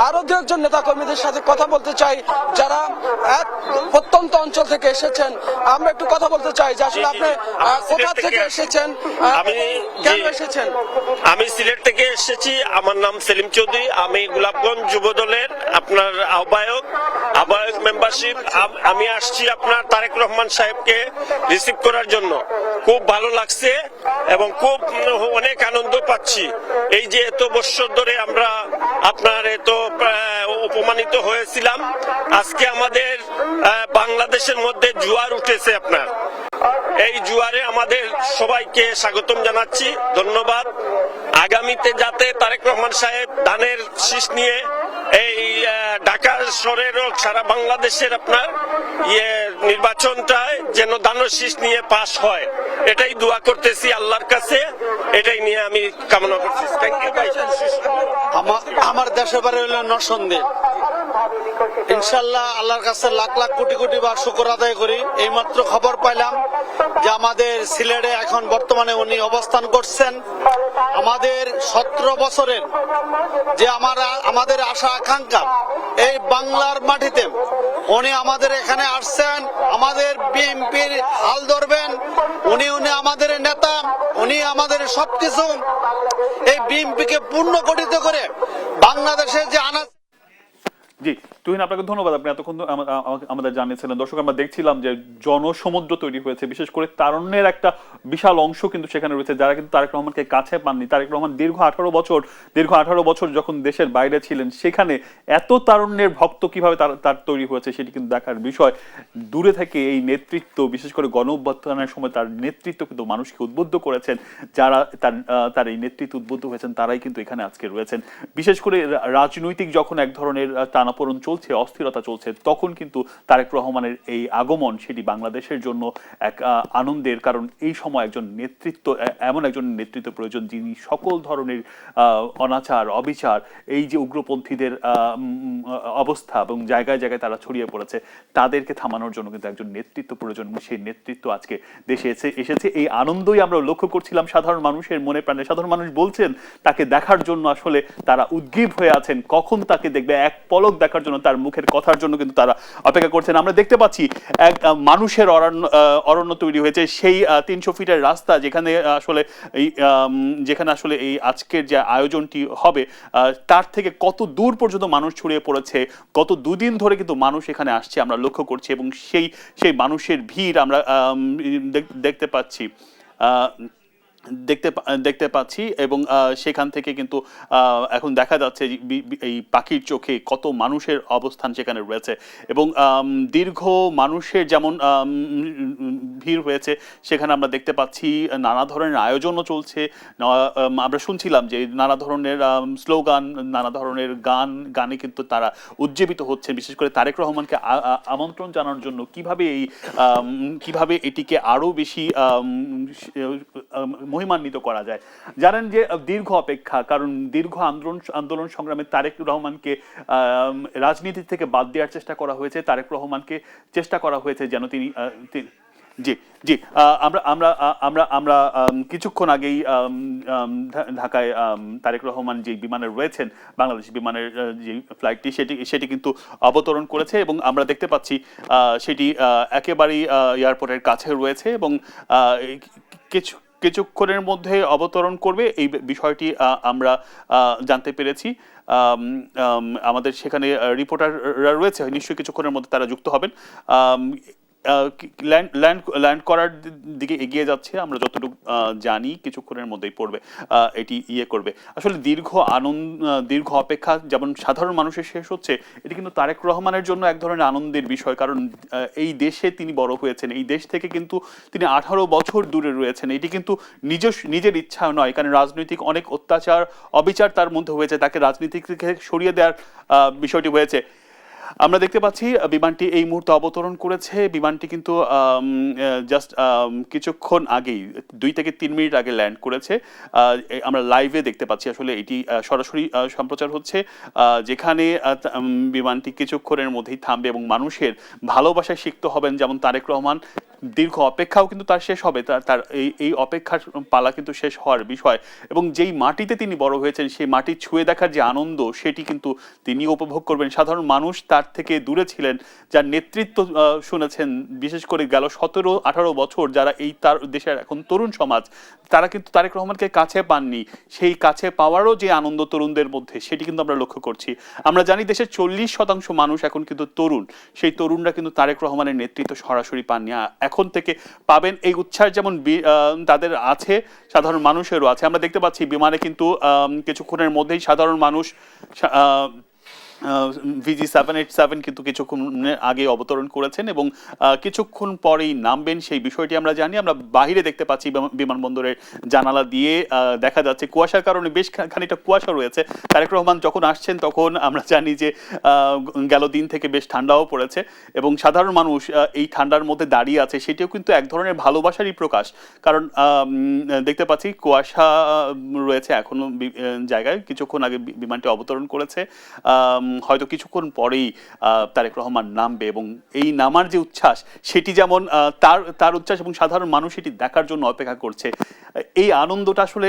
আরো দু একজন নেতা কর্মীদের সাথে কথা বলতে চাই যারা এক প্রত্যন্ত অঞ্চল থেকে এসেছেন। আমরা একটু কথা বলতে চাই যে আসলে আপনি কোথা থেকে এসেছেন, কেন এসেছেন? আমি সিলেট থেকে এসেছি। আমার নাম সেলিম চৌধুরী। আমি গোলাপগঞ্জ যুব দলের আপনার আহ্বায়ক মেম্বারশিপ। আমি আসছি আপনার তারেক রহমান সাহেবকে রিসিভ করার জন্য। খুব ভালো লাগছে এবং খুব অনেক আনন্দ পাচ্ছি। এই যে এত বছর ধরে আমরা আপনার এত অপমানিত হয়েছিলাম, আজকে আমাদের বাংলাদেশের মধ্যে জোয়ার উঠেছে আপনার। এই জোয়ারে আমাদের সবাইকে স্বাগতম জানাচ্ছি, ধন্যবাদ। আগামীতে যাতে তারেক রহমান সাহেব ধানের শীষ নিয়ে এই ঢাকা শহরের সারা বাংলাদেশের আপনার নির্বাচনটায় যেন ধানের শীষ নিয়ে পাশ হয়, এটাই দোয়া করতেছি আল্লাহর কাছে, এটাই নিয়ে আমি কামনা করছি। থ্যাংক ইউ ভাই। আমার দেশের বাড়ি হলো নরসন্দী। ইনশাল্লাহ আল্লাহর কাছে লাখ লাখ কোটি কোটি বার শুকর আদায় করি। এইমাত্র খবর পাইলাম যে আমাদের সিলেটে এখন বর্তমানে উনি অবস্থান করছেন। আমাদের 17 বছরের যে আমাদের আশা আকাঙ্ক্ষা এই বাংলার মাটিতে উনি আমাদের এখানে আসছেন, আমাদের বিএনপির হাল ধরবেন। উনি আমাদের নেতা, উনি আমাদের সবকিছু। এই বিএনপিকে পূর্ণ গঠিত করে বাংলাদেশে যে জি তুহিন, আপনাকে ধন্যবাদ। আপনি এতক্ষণ আমাদের জানিয়েছিলেন। দর্শক, আমরা দেখছিলাম যে জনসমুদ্র তৈরি হয়েছে, বিশেষ করে তারুণ্যের একটা বিশাল অংশ কিন্তু সেখানে রয়েছে যারা কিন্তু তারেক রহমানকে কাছে পাননি। তারেক রহমান দীর্ঘ 18 বছর যখন দেশের বাইরে ছিলেন, সেখানে এত তারুণ্যের ভক্ত কিভাবে তার তৈরি হয়েছে সেটি কিন্তু দেখার বিষয়। দূরে থেকে এই নেতৃত্ব, বিশেষ করে গণ অভ্যুত্থানের সময় তার নেতৃত্ব কিন্তু মানুষকে উদ্বুদ্ধ করেছেন। যারা তার এই নেতৃত্ব উদ্বুদ্ধ হয়েছেন তারাই কিন্তু এখানে আজকে রয়েছেন। বিশেষ করে রাজনৈতিক যখন এক ধরনের টানাপোড়েন চলছে, অস্থিরতা চলছে, তখন কিন্তু তারেক রহমানের এই আগমন সেটি বাংলাদেশের জন্য এক আনন্দের। কারণ এই সময় এমন একজন নেতৃত্ব প্রয়োজন যিনি সকল ধরনের অনাচার, অবিচার, এই যে উগ্রপন্থীদের অবস্থা এবং জায়গায় জায়গায় তারা ছড়িয়ে পড়েছে, তাদেরকে থামানোর জন্য কিন্তু একজন নেতৃত্ব প্রয়োজন। সেই নেতৃত্ব আজকে দেশে এসেছে। এই আনন্দই আমরা লক্ষ্য করছিলাম সাধারণ মানুষের মনে প্রাণে। সাধারণ মানুষ বলছেন তাকে দেখার জন্য আসলে তারা উদ্গ্রীব হয়ে আছেন, কখন তাকে দেখবে, এক পলক দেখার জন্য, তার মুখের কথার জন্য কিন্তু তারা অপেক্ষা করছেন। আমরা দেখতে পাচ্ছি এক মানুষের অরণ্য তৈরি হয়েছে। সেই 300 ফিটের রাস্তা যেখানে আসলে এই আজকের যে আয়োজনটি হবে তার থেকে কত দূর পর্যন্ত মানুষ ছড়িয়ে পড়েছে। গত দুদিন ধরে কিন্তু মানুষ এখানে আসছে, আমরা লক্ষ্য করছি, এবং সেই মানুষের ভিড় আমরা দেখতে পাচ্ছি এবং সেখান থেকে কিন্তু এখন দেখা যাচ্ছে এই পাখির চোখে কত মানুষের অবস্থান সেখানে রয়েছে। এবং দীর্ঘ মানুষের যেমন ভিড় হয়েছে, সেখানে আমরা দেখতে পাচ্ছি নানা ধরনের আয়োজনও চলছে। আমরা শুনছিলাম যে নানা ধরনের স্লোগান, নানা ধরনের গানে কিন্তু তারা উজ্জীবিত হচ্ছে, বিশেষ করে তারেক রহমানকে আমন্ত্রণ জানানোর জন্য কিভাবে এটিকে আরো বেশি মহিমান্বিত করা যায়। জানেন যে দীর্ঘ অপেক্ষা, কারণ দীর্ঘ আন্দোলন সংগ্রামে তারেক রহমানকে রাজনীতি থেকে বাদ দেওয়ার চেষ্টা করা হয়েছে। তারেক রহমানকে চেষ্টা করা হয়েছে যেন তিনি জি আমরা কিছুক্ষণ আগেই ঢাকায় তারেক রহমান যে বিমানে রয়েছেন, বাংলাদেশ বিমানের যে ফ্লাইটটি সেটি কিন্তু অবতরণ করেছে এবং আমরা দেখতে পাচ্ছি সেটি একেবারেই এয়ারপোর্টের কাছে রয়েছে এবং কিছুক্ষণের মধ্যে অবতরণ করবে, এই বিষয়টি আমরা জানতে পেরেছি। আমাদের সেখানে রিপোর্টাররা রয়েছে, নিশ্চয়ই কিছুক্ষণের মধ্যে তারা যুক্ত হবেন। ল্যান্ড করার দিকে এগিয়ে যাচ্ছে, আমরা যতটুকু জানি কিছুক্ষণের মধ্যেই পড়বে, এটি করবে। আসলে দীর্ঘ অপেক্ষা যেমন সাধারণ মানুষের শেষ হচ্ছে, এটি কিন্তু তারেক রহমানের জন্য এক ধরনের আনন্দের বিষয়। কারণ এই দেশে তিনি বড় হয়েছেন, এই দেশ থেকে কিন্তু তিনি 18 বছর দূরে রয়েছেন। এটি কিন্তু নিজের ইচ্ছা নয়, কারণ রাজনৈতিক অনেক অত্যাচার অবিচার তার মধ্যে হয়েছে, তাকে রাজনীতি থেকে সরিয়ে দেওয়ার বিষয়টি হয়েছে। আমরা দেখতে পাচ্ছি বিমানটি এই মুহূর্তে অবতরণ করেছে। বিমানটি কিন্তু জাস্ট কিছুক্ষণ আগেই 2 থেকে 3 মিনিট আগে ল্যান্ড করেছে। আমরা লাইভে দেখতে পাচ্ছি, আসলে এটি সরাসরি সম্প্রচার হচ্ছে, যেখানে বিমানটি কিছুক্ষণের মধ্যেই থামবে এবং মানুষের ভালোবাসায় সিক্ত হবেন যেমন তারেক রহমান। দীর্ঘ অপেক্ষাও কিন্তু তার শেষ হবে, তার এই অপেক্ষার পালা কিন্তু শেষ হওয়ার বিষয়। এবং যেই মাটিতে তিনি বড় হয়েছেন সেই মাটি ছুঁয়ে দেখার যে আনন্দ, সেটি কিন্তু তিনি উপভোগ করবেন। সাধারণ মানুষ তার থেকে দূরে ছিলেন, যার নেতৃত্ব শুনেছেন, বিশেষ করে গেল 17-18 বছর যারা এই তার দেশের এখন তরুণ সমাজ, তারা কিন্তু তারেক রহমানকে কাছে পাননি। সেই কাছে পাওয়ারও যে আনন্দ তরুণদের মধ্যে, সেটি কিন্তু আমরা লক্ষ্য করছি। আমরা জানি দেশের 40% মানুষ এখন কিন্তু তরুণ, সেই তরুণরা কিন্তু তারেক রহমানের নেতৃত্ব সরাসরি পাননি, এখন থেকে পাবেন। এই উচ্ছ্বাস যেমন তাদের আছে, সাধারণ মানুষেরও আছে। আমরা দেখতে পাচ্ছি বিমানে কিন্তু কিছুক্ষণের মধ্যেই সাধারণ মানুষ VG787 কিন্তু কিছুক্ষণ আগে অবতরণ করেছেন এবং কিছুক্ষণ পরেই নামবেন, সেই বিষয়টি আমরা জানি। আমরা বাহিরে দেখতে পাচ্ছি বিমানবন্দরের জানালা দিয়ে দেখা যাচ্ছে কুয়াশার কারণে বেশ খানিকটা কুয়াশা রয়েছে। তারেক রহমান যখন আসছেন তখন আমরা জানি যে গেল দিন থেকে বেশ ঠান্ডাও পড়েছে এবং সাধারণ মানুষ এই ঠান্ডার মধ্যে দাঁড়িয়ে আছে, সেটিও কিন্তু এক ধরনের ভালোবাসারই প্রকাশ। কারণ দেখতে পাচ্ছি কুয়াশা রয়েছে এখনো জায়গায়, কিছুক্ষণ আগে বিমানটি অবতরণ করেছে। হয়তো কিছুক্ষণ পরেই তারেক রহমান নামবে এবং এই নামার যে উচ্ছ্বাস, সেটি যেমন তার উচ্ছ্বাস এবং সাধারণ মানুষ এটি দেখার জন্য অপেক্ষা করছে। এই আনন্দটা আসলে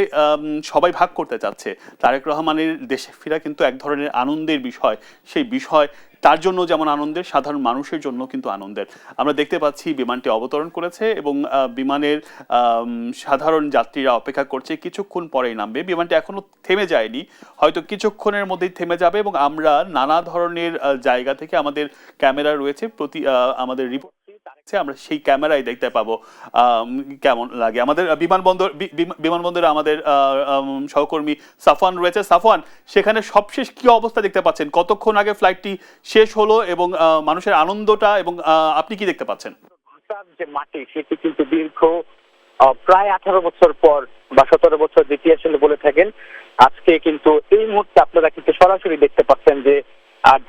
সবাই ভাগ করতে চাচ্ছে। তারেক রহমানের দেশে ফেরা কিন্তু এক ধরনের আনন্দের বিষয়, সেই বিষয় তার জন্য যেমন আনন্দের, সাধারণ মানুষের জন্য কিন্তু আনন্দের। আমরা দেখতে পাচ্ছি বিমানটি অবতরণ করেছে এবং বিমানের সাধারণ যাত্রীরা অপেক্ষা করছে, কিছুক্ষণ পরেই নামবে। বিমানটি এখনো থেমে যায়নি, হয়তো কিছুক্ষণের মধ্যেই থেমে যাবে এবং আমরা নানা ধরনের জায়গা থেকে আমাদের ক্যামেরা রয়েছে, আমাদের রিপোর্ট আমরা সেই ক্যামেরায় দেখতে পাবো কেমন লাগে। আমাদের বিমানবন্দরে আমাদের সহকর্মী সাফওয়ান রয়েছে। সাফওয়ান, সেখানে সবশেষ কি অবস্থা দেখতে পাচ্ছেন? কতক্ষণ আগে ফ্লাইটটি শেষ হলো এবং মানুষের আনন্দটা, এবং আপনি কি দেখতে পাচ্ছেন? যে মাটি, সেটি কিন্তু দীর্ঘ প্রায় 18 বছর পর বা 17 বছর যেটি আসলে বলে থাকেন, আজকে কিন্তু এই মুহূর্তে আপনারা কিন্তু সরাসরি দেখতে পাচ্ছেন যে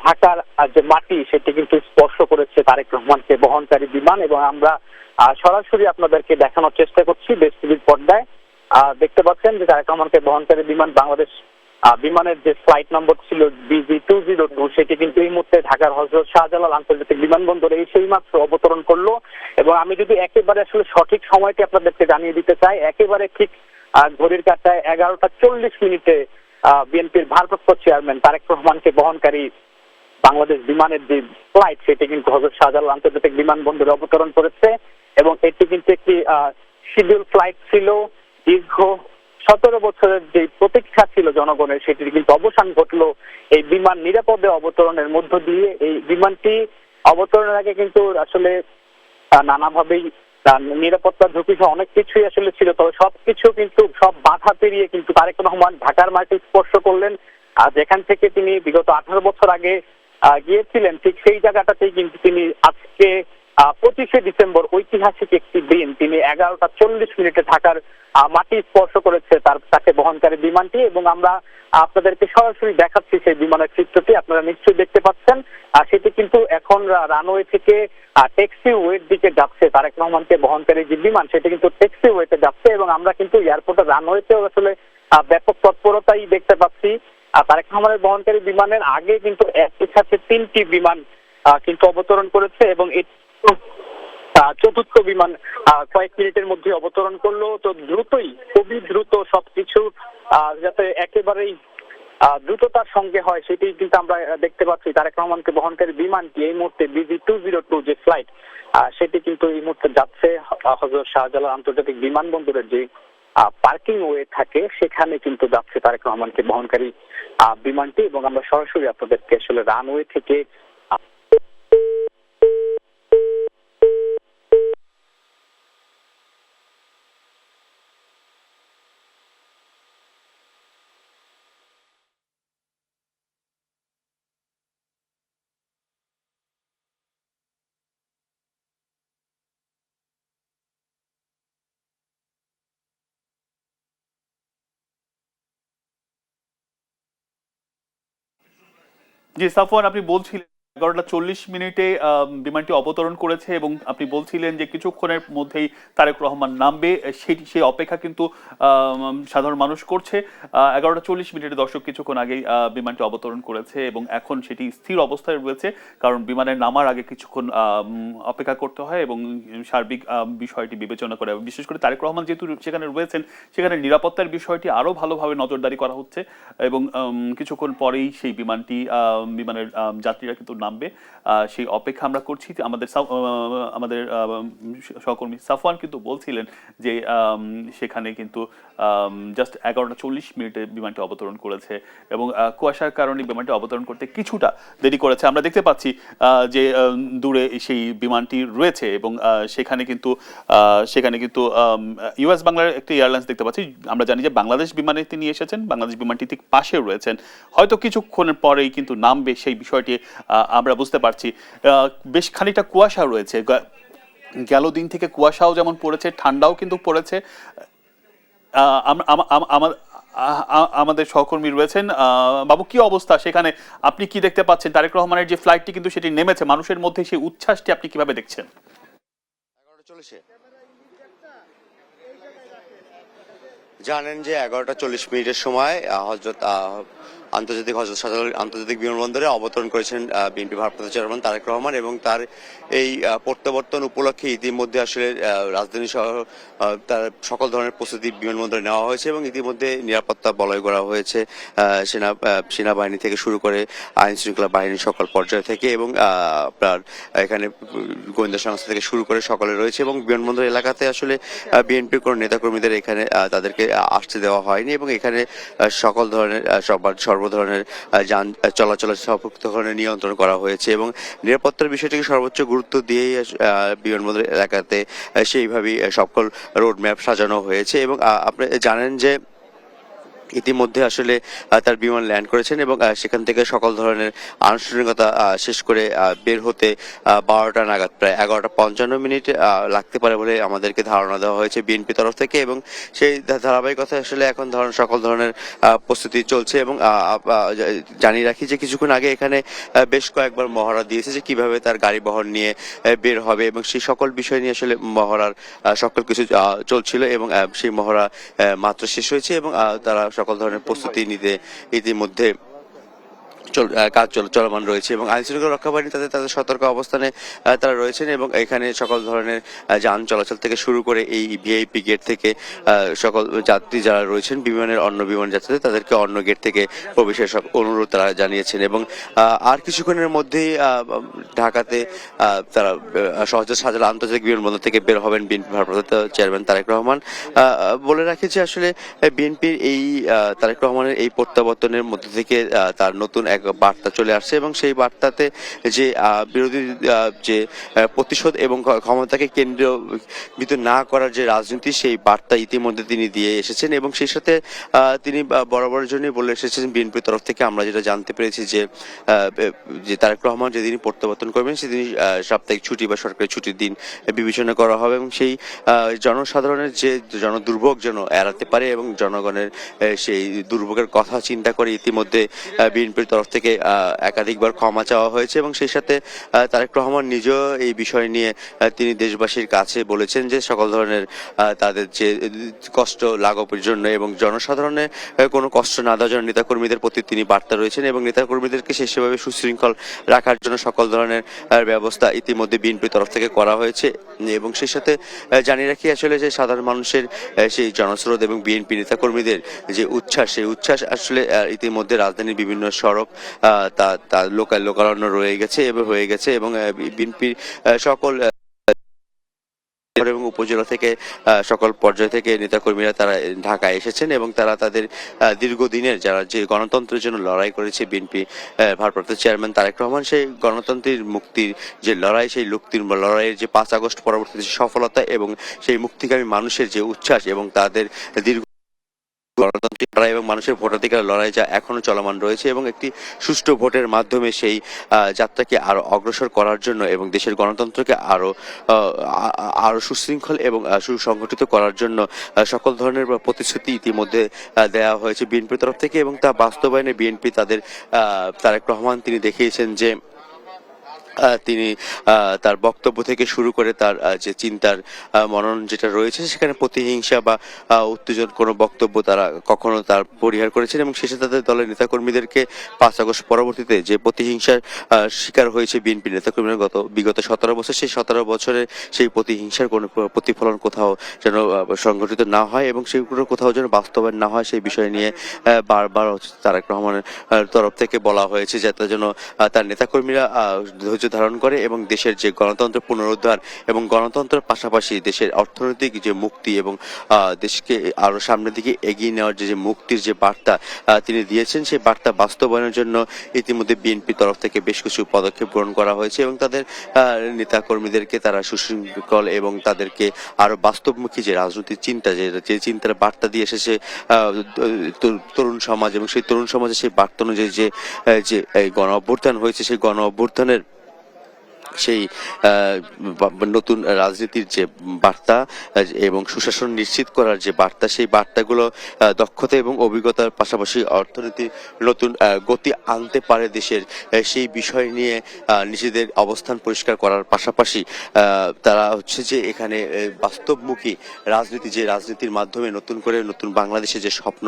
ঢাকার যে মাটি, সেটি কিন্তু স্পর্শ করেছে তারেক রহমানকে বহনকারী বিমান। এবং আমরা সরাসরি আপনাদেরকে দেখানোর চেষ্টা করছি দেশ টিভির পর্দায়। দেখতে পাচ্ছেন যে তারেক রহমানকে বহনকারী বিমান বাংলাদেশ বিমানের যে ফ্লাইট নম্বর ছিল BG202, সেটি কিন্তু এই মুহূর্তে ঢাকার হযরত শাহজালাল আন্তর্জাতিক বিমানবন্দরে সেই মাত্র অবতরণ করলো। এবং আমি যদি একেবারে আসলে সঠিক সময়টি আপনাদেরকে জানিয়ে দিতে চাই, একেবারে ঠিক ঘড়ির কাঁটায় 11:40 বিএনপির ভারপ্রাপ্ত চেয়ারম্যান তারেক রহমানকে বহনকারী বাংলাদেশ বিমানের যে ফ্লাইট, সেটি কিন্তু হযরত শাহজালাল আন্তর্জাতিক বিমানবন্দরে অবতরণ করেছে। এবং এটি কিন্তু একটি শিডিউল ফ্লাইট ছিল। দীর্ঘ 17 বছরের যে প্রতীক্ষা ছিল জনগণের, সেটির কিন্তু অবসান ঘটলো এই বিমান নিরাপদে অবতরণের মধ্য দিয়ে। এই বিমানটি অবতরণের আগে কিন্তু আসলে নানাভাবেই নিরাপত্তা ঝুঁকি সহ অনেক কিছুই আসলে ছিল, তবে সবকিছু কিন্তু সব বাধা পেরিয়ে কিন্তু তারেক রহমান ঢাকার মাটি স্পর্শ করলেন। যেখান থেকে তিনি বিগত 18 বছর আগে গিয়েছিলেন, ঠিক সেই জায়গাটাতেই কিন্তু তিনি আজকে 25শে ডিসেম্বর ঐতিহাসিক একটি দিন, তিনি 11:40 ঢাকার মাটি স্পর্শ করেছে তাকে বহনকারী বিমানটি। এবং আমরা আপনাদেরকে সরাসরি দেখাচ্ছি সেই বিমানের চিত্রটি, আপনারা নিশ্চয়ই দেখতে পাচ্ছেন। সেটি কিন্তু এখন রানওয়ে থেকে ট্যাক্সি ওয়ের দিকে যাচ্ছে। তারেক রহমানকে বহনকারী যে বিমান, সেটি কিন্তু ট্যাক্সি ওয়েতে যাচ্ছে এবং আমরা কিন্তু এয়ারপোর্টের রানওয়েতেও আসলে ব্যাপক তৎপরতাই দেখতে পাচ্ছি। তারেক রহমানের বহনকারী বিমানের আগে কিন্তু একই সাথে 3টি বিমান কিন্তু অবতরণ করেছে এবং চতুর্থ বিমান কয়েক মিনিটের মধ্যে অবতরণ করলো। তো দ্রুতই, খুবই দ্রুত সবকিছু যাতে একেবারেই দ্রুততার সঙ্গে হয়, সেটি কিন্তু আমরা দেখতে পাচ্ছি। তারেক রহমানকে বহনকারী বিমানটি এই মুহূর্তে BG202 যে ফ্লাইট, সেটি কিন্তু এই মুহূর্তে যাচ্ছে হযরত শাহজালাল আন্তর্জাতিক বিমানবন্দরের যে পার্কিং ওয়ে থাকে, সেখানে কিন্তু যাচ্ছে তারেক রহমানকে বহনকারী বিমানটি। এবং আমরা সরাসরি আপনাদেরকে আসলে রানওয়ে থেকে জি সাফওয়ান, আপনি বলছিলেন 11:40 বিমানটি অবতরণ করেছে এবং আপনি বলছিলেন যে কিছুক্ষণের মধ্যেই তারেক রহমান নামবে, সেই অপেক্ষা কিন্তু সাধারণ মানুষ করছে। 11:40 দর্শক কিছুক্ষণ আগেই বিমানটি অবতরণ করেছে এবং এখন সেটি স্থির অবস্থায় রয়েছে, কারণ বিমানের নামার আগে কিছুক্ষণ অপেক্ষা করতে হয় এবং সার্বিক বিষয়টি বিবেচনা করে, বিশেষ করে তারেক রহমান যেহেতু সেখানে রয়েছেন সেখানে নিরাপত্তার বিষয়টি আরো ভালোভাবে নজরদারি করা হচ্ছে এবং কিছুক্ষণ পরেই সেই বিমানের যাত্রীরা কিন্তু নামবে, সেই অপেক্ষা আমরা করছি। আমাদের সহকর্মী সাফওয়ান কিন্তু বলছিলেন যে সেখানে কিন্তু জাস্ট 11:40 বিমানটি অবতরণ করেছে এবং কুয়াশার কারণে বিমানটি অবতরণ করতে কিছুটা দেরি করেছে। আমরা দেখতে পাচ্ছি যে দূরে সেই বিমানটি রয়েছে এবং সেখানে কিন্তু ইউএস বাংলার একটি এয়ারলাইন্স দেখতে পাচ্ছি। আমরা জানি যে বাংলাদেশ বিমানে তিনি এসেছেন, বাংলাদেশ বিমানটি ঠিক পাশে রয়েছেন, হয়তো কিছুক্ষণের পরেই কিন্তু নামবে সেই বিষয়টি আমরা বুঝতে পারছি। বেশ খানিকটা কুয়াশা রয়েছে, গেল দিন থেকে কুয়াশাও যেমন পড়েছে, ঠান্ডাও কিন্তু পড়েছে। আমাদের সহকর্মী রয়েছেন, বাবু কি অবস্থা সেখানে, আপনি কি দেখতে পাচ্ছেন? তারেক রহমানের যে ফ্লাইটটি কিন্তু সেটি নেমেছে, মানুষের মধ্যে সেই উচ্ছ্বাসটি আপনি কিভাবে দেখছেন? জানেন যে 11:40 সময় হযরত আন্তর্জাতিক বিমানবন্দরে অবতরণ করেছেন বিএনপি ভারপ্রাপ্ত চেয়ারম্যান তারেক রহমান এবং তার এই প্রত্যাবর্তন উপলক্ষে ইতিমধ্যে আসলে রাজধানী সহ তার সকল ধরনের প্রস্তুতি বিমানবন্দরে নেওয়া হয়েছে এবং ইতিমধ্যে নিরাপত্তা বলয় করা হয়েছে সেনাবাহিনী থেকে শুরু করে আইন শৃঙ্খলা বাহিনীর সকল পর্যায় থেকে এবং আপনার এখানে গোয়েন্দা সংস্থা থেকে শুরু করে সকলে রয়েছে এবং বিমানবন্দর এলাকাতে আসলে বিএনপির কোনো নেতাকর্মীদের এখানে তাদেরকে আসতে দেওয়া হয়নি এবং এখানে সকল ধরনের সর্ব ধরনের যান চলাচলের সম্পর্কিত ধরনের নিয়ন্ত্রণ করা হয়েছে এবং নিরাপত্তার বিষয়টিকে সর্বোচ্চ গুরুত্ব দিয়েই বিমানবন্দর এলাকাতে সেইভাবেই সকল রোড ম্যাপ সাজানো হয়েছে এবং আপনি জানেন যে ইতিমধ্যে আসলে তার বিমান ল্যান্ড করেছেন এবং সেখান থেকে সকল ধরনের আনুষ্ঠানিকতা শেষ করে বের হতে 12টা নাগাদ প্রায় 11:55 লাগতে পারে বলে আমাদেরকে ধারণা দেওয়া হয়েছে বিএনপি তরফ থেকে এবং সেই ধারাবাহিকতা আসলে এখন সকল ধরনের প্রস্তুতি চলছে এবং জানিয়ে রাখি যে কিছুক্ষণ আগে এখানে বেশ কয়েকবার মহড়া দিয়েছে যে কিভাবে তার গাড়ি বহর নিয়ে বের হবে এবং সেই সকল বিষয় নিয়ে আসলে মহড়ার সকল কিছু চলছিল এবং সেই মহড়া মাত্র শেষ হয়েছে এবং তারা সকল ধরনের প্রস্তুতি নিতে ইতিমধ্যে কাজ চলমান রয়েছে এবং আইন শৃঙ্খলা রক্ষা বাহিনী তাদের সতর্ক অবস্থানে তারা রয়েছেন এবং এখানে সকল ধরনের যান চলাচল থেকে শুরু করে এই ভিআইপি গেট থেকে সকল যাত্রী যারা রয়েছেন বিমানের অন্য বিমান যাত্রীদের তাদেরকে অন্য গেট থেকে প্রবেশের সব অনুরোধ তারা জানিয়েছেন এবং আর কিছুক্ষণের মধ্যেই ঢাকাতে তারা সহজে সাজালা আন্তর্জাতিক বিমানবন্দর থেকে বের হবেন বিএনপি ভারপ্রাপ্ত চেয়ারম্যান তারেক রহমান। বলে রাখি যে আসলে বিএনপির এই তারেক রহমানের এই প্রত্যাবর্তনের মধ্যে থেকে তার নতুন এক বার্তা চলে আসছে এবং সেই বার্তাতে যে বিরোধী যে প্রতিশোধ এবং ক্ষমতাকে কেন্দ্রীভূত না করার যে রাজনীতি সেই বার্তা ইতিমধ্যে তিনি দিয়ে এসেছেন এবং সেই সাথে তিনি বরাবরের জন্যই বলে এসেছেন বিএনপির তরফ থেকে আমরা যেটা জানতে পেরেছি যে তারেক রহমান যেদিনই প্রত্যাবর্তন করবেন সেদিনই সাপ্তাহিক ছুটি বা সরকারি ছুটির দিন বিবেচনা করা হবে এবং সেই জনসাধারণের যে জনদুর্ভোগ যেন এড়াতে পারে এবং জনগণের সেই দুর্ভোগের কথা চিন্তা করে ইতিমধ্যে বিএনপির তরফ থেকে একাধিকবার ক্ষমা চাওয়া হয়েছে এবং সেই সাথে তারেক রহমান নিজেও এই বিষয় নিয়ে তিনি দেশবাসীর কাছে বলেছেন যে সকল ধরনের তাদের যে কষ্ট লাঘবের জন্য এবং জনসাধারণের কোনো কষ্ট না দেওয়ার জন্য নেতাকর্মীদের প্রতি তিনি বার্তা রয়েছেন এবং নেতাকর্মীদেরকে সেভাবে সুশৃঙ্খল রাখার জন্য সকল ধরনের ব্যবস্থা ইতিমধ্যে বিএনপির তরফ থেকে করা হয়েছে এবং সেই সাথে জানিয়ে রাখি আসলে যে সাধারণ মানুষের সেই জনস্রোত এবং বিএনপি নেতাকর্মীদের যে উচ্ছ্বাস সেই উচ্ছ্বাস আসলে ইতিমধ্যে রাজধানীর বিভিন্ন সড়ক তা লোকারণ্য রয়ে গেছে এবং হয়ে গেছে এবং বিএনপির সকল এবং উপজেলা থেকে সকল পর্যায় থেকে নেতাকর্মীরা তারা ঢাকায় এসেছেন এবং তারা তাদের দীর্ঘদিনের যারা যে গণতন্ত্রের জন্য লড়াই করেছে বিএনপি ভারপ্রাপ্ত চেয়ারম্যান তারেক রহমান সেই গণতন্ত্রের মুক্তির যে লড়াই সেই লড়াইয়ের যে 5 আগস্ট পরবর্তীতে সফলতা এবং সেই মুক্তিকামী মানুষের যে উচ্ছ্বাস এবং তাদের দীর্ঘ গণতান্ত্রিক লড়াই এবং মানুষের ভোটাধিকার লড়াই যা এখনো চলমান রয়েছে এবং একটি সুষ্ঠু ভোটের মাধ্যমে সেই যাত্রাকে আরো অগ্রসর করার জন্য এবং দেশের গণতন্ত্রকে আরো সুশৃঙ্খল এবং সুসংগঠিত করার জন্য সকল ধরনের প্রতিশ্রুতি ইতিমধ্যে দেওয়া হয়েছে বিএনপির তরফ থেকে এবং তা বাস্তবায়নে বিএনপি তারেক রহমান তিনি দেখিয়েছেন যে তিনি তার বক্তব্য থেকে শুরু করে তার যে চিন্তার মনন যেটা রয়েছে সেখানে প্রতিহিংসা বা উত্তেজন কোনো বক্তব্য তারা কখনো তার পরিহার করেছেন এবং শেষে তাদের দলের নেতাকর্মীদেরকে 5 আগস্ট পরবর্তীতে যে প্রতিহিংসার শিকার হয়েছে বিএনপি নেতাকর্মীরা বিগত 17 বছর, সেই 17 বছরে সেই প্রতিহিংসার কোনো প্রতিফলন কোথাও যেন সংঘটিত না হয় এবং সেগুলো কোথাও যেন বাস্তবায়ন না হয় সেই বিষয় নিয়ে বারবার তারেক রহমানের তরফ থেকে বলা হয়েছে যাতে যেন তার নেতাকর্মীরা ধৈর্য ধারণ করে এবং দেশের যে গণতন্ত্র পুনরুদ্ধার এবং গণতন্ত্রের পাশাপাশি দেশের অর্থনৈতিক যে মুক্তি এবং দেশকে আরো সামনের দিকে এগিয়ে নেওয়ার যে মুক্তির যে বার্তা তিনি দিয়েছেন সেই বার্তা বাস্তবায়নের জন্য ইতিমধ্যে বিএনপি তরফ থেকে বেশ কিছু পদক্ষেপ গ্রহণ করা হয়েছে এবং তাদের নেতা কর্মীদেরকে তারা সুশৃঙ্খল এবং তাদেরকে আরো বাস্তবমুখী যে রাজনৈতিক চিন্তা যে চিন্তার বার্তা দিয়ে এসেছে তরুণ সমাজ এবং সেই তরুণ সমাজে সেই বার্তা অনুযায়ী যে গণ অভ্যুত্থান হয়েছে সেই গণ অভ্যুত্থানের সেই নতুন রাজনীতির যে বার্তা এবং সুশাসন নিশ্চিত করার যে বার্তা সেই বার্তাগুলো দক্ষতা এবং অভিজ্ঞতার পাশাপাশি অর্থনীতি নতুন গতি আনতে পারে দেশের সেই বিষয় নিয়ে নিজেদের অবস্থান পরিষ্কার করার পাশাপাশি তারা হচ্ছে যে এখানে বাস্তবমুখী রাজনীতি যে রাজনীতির মাধ্যমে নতুন করে নতুন বাংলাদেশে যে স্বপ্ন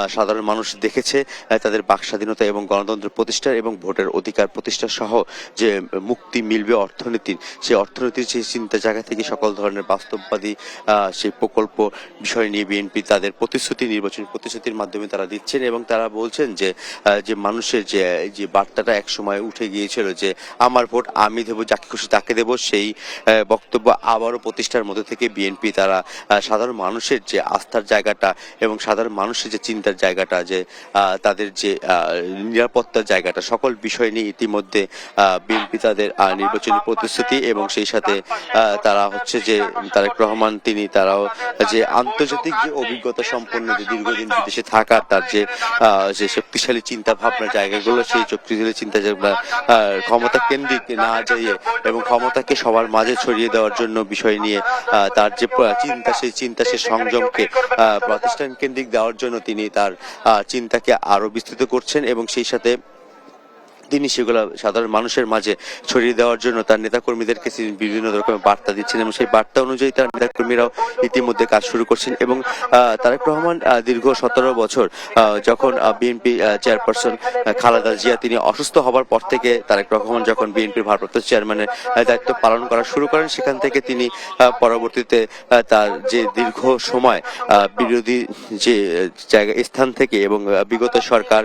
সাধারণ মানুষ দেখেছে তাদের বাক স্বাধীনতা এবং গণতন্ত্র প্রতিষ্ঠা এবং ভোটের অধিকার প্রতিষ্ঠা সহ যে মুক্তি মিলবে অর্থনীতির সেই অর্থনীতির সেই চিন্তা জায়গা থেকে সকল ধরনের বাস্তববাদী সেই প্রকল্প বিষয় নিয়ে বিএনপি তাদের প্রতিশ্রুতি নির্বাচনী প্রতিশ্রুতির মাধ্যমে তারা দিচ্ছেন এবং তারা বলছেন যে মানুষের যে বার্তাটা এক সময় উঠে গিয়েছিল যে আমার ভোট আমি দেবো যাকে খুশি তাকে দেবো সেই বক্তব্য আবারও প্রতিষ্ঠার মধ্যে থেকে বিএনপি তারা সাধারণ মানুষের যে আস্থার জায়গাটা এবং সাধারণ মানুষের যে চিন্তার জায়গাটা যে তাদের যে নিরাপত্তার জায়গাটা সকল বিষয় নিয়ে ইতিমধ্যে বিএনপি তাদের নির্বাচনী প্রতিশ্রুতি এবং সেই সাথে তারা হচ্ছে যে তারেক রহমান তারাও যে আন্তর্জাতিক যে অভিজ্ঞতা সম্পন্ন যে দীর্ঘদিন বিদেশে থাকার তার যে শক্তিশালী চিন্তা ভাবনার জায়গাগুলো সেই শক্তিশালী চিন্তা ক্ষমতা কেন্দ্রিক না যাইয়ে এবং ক্ষমতাকে সবার মাঝে ছড়িয়ে দেওয়ার জন্য বিষয় নিয়ে তার যে চিন্তা সেই সংযমকে প্রতিষ্ঠান কেন্দ্রিক দেওয়ার জন্য তিনি তার চিন্তাকে আরো বিস্তৃত করছেন এবং সেই সাথে তিনি সেগুলো সাধারণ মানুষের মাঝে ছড়িয়ে দেওয়ার জন্য তার নেতাকর্মীদেরকে বিভিন্ন রকমের বার্তা দিচ্ছেন এবং সেই বার্তা অনুযায়ী তার নেতাকর্মীরাও ইতিমধ্যে কাজ শুরু করছেন এবং তারেক রহমান দীর্ঘ 17 বছর যখন বিএনপি চেয়ারপারসন খালেদা জিয়া তিনি অসুস্থ হবার পর থেকে তারেক রহমান যখন বিএনপির ভারপ্রাপ্ত চেয়ারম্যানের দায়িত্ব পালন করা শুরু করেন সেখান থেকে তিনি পরবর্তীতে তার যে দীর্ঘ সময় বিরোধী যে জায়গা স্থান থেকে এবং বিগত সরকার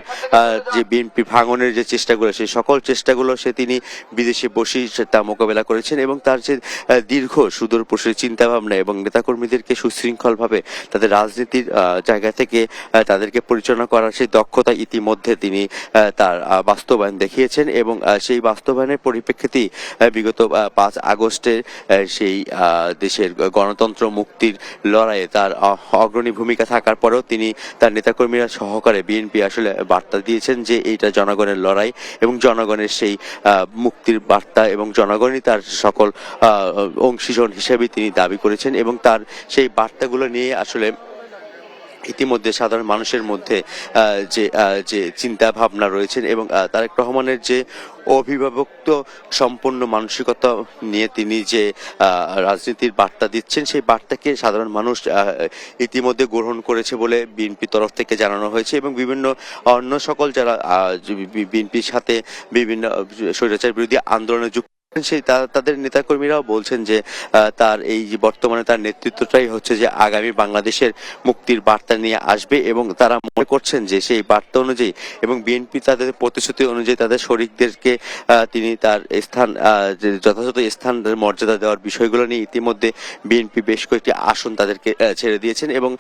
যে বিএনপি ভাঙনের যে চেষ্টাগুলো সেই সকল চেষ্টাগুলো তিনি বিদেশে বসেই তা মোকাবেলা করেছেন এবং তার যে দীর্ঘ সুদূরপ্রসারী চিন্তা ভাবনা এবং নেতাকর্মীদেরকে সুশৃঙ্খলভাবে তাদের রাজনীতির জায়গা থেকে তাদেরকে পরিচালনা করার সেই দক্ষতা ইতিমধ্যে তিনি তার বাস্তবায়ন দেখিয়েছেন এবং সেই বাস্তবায়নের পরিপ্রেক্ষিতেই বিগত 5 আগস্টে সেই দেশের গণতন্ত্র মুক্তির লড়াইয়ে তার অগ্রণী ভূমিকা থাকার পরেও তিনি তার নেতাকর্মীরা সহকারে বিএনপি আসলে বার্তা দিয়েছেন যে এইটা জনগণের লড়াই এবং জনগণের সেই মুক্তির বার্তা এবং জনগণই তার সকল অংশীজন হিসেবে তিনি দাবি করেছেন এবং তার সেই বার্তাগুলো নিয়ে আসলে ইতিমধ্যে সাধারণ মানুষের মধ্যে যে চিন্তা ভাবনা রয়েছেন এবং তারেক রহমানের যে অভিভাবক সম্পন্ন মানসিকতা নিয়ে তিনি যে রাজনীতির বার্তা দিচ্ছেন সেই বার্তাকে সাধারণ মানুষ ইতিমধ্যে গ্রহণ করেছে বলে বিএনপি তরফ থেকে জানানো হয়েছে এবং বিভিন্ন অন্য সকল যারা বিএনপির সাথে বিভিন্ন স্বৈরাচার বিরোধী আন্দোলনে যুক্ত সেই তাদের নেতাকর্মীরাও বলছেন যে তার এই যে বর্তমানে তার নেতৃত্বটাই হচ্ছে যে আগামী বাংলাদেশের মুক্তির বার্তা নিয়ে আসবে এবং তারা মনে করছেন যে সেই বার্তা অনুযায়ী এবং বিএনপি তাদের প্রতিশ্রুতি অনুযায়ী তাদের শরিকদেরকে তিনি তার স্থান যথাযথ স্থানের মর্যাদা দেওয়ার বিষয়গুলো নিয়ে ইতিমধ্যে বিএনপি বেশ কয়েকটি আসন তাদেরকে ছেড়ে দিয়েছেন এবং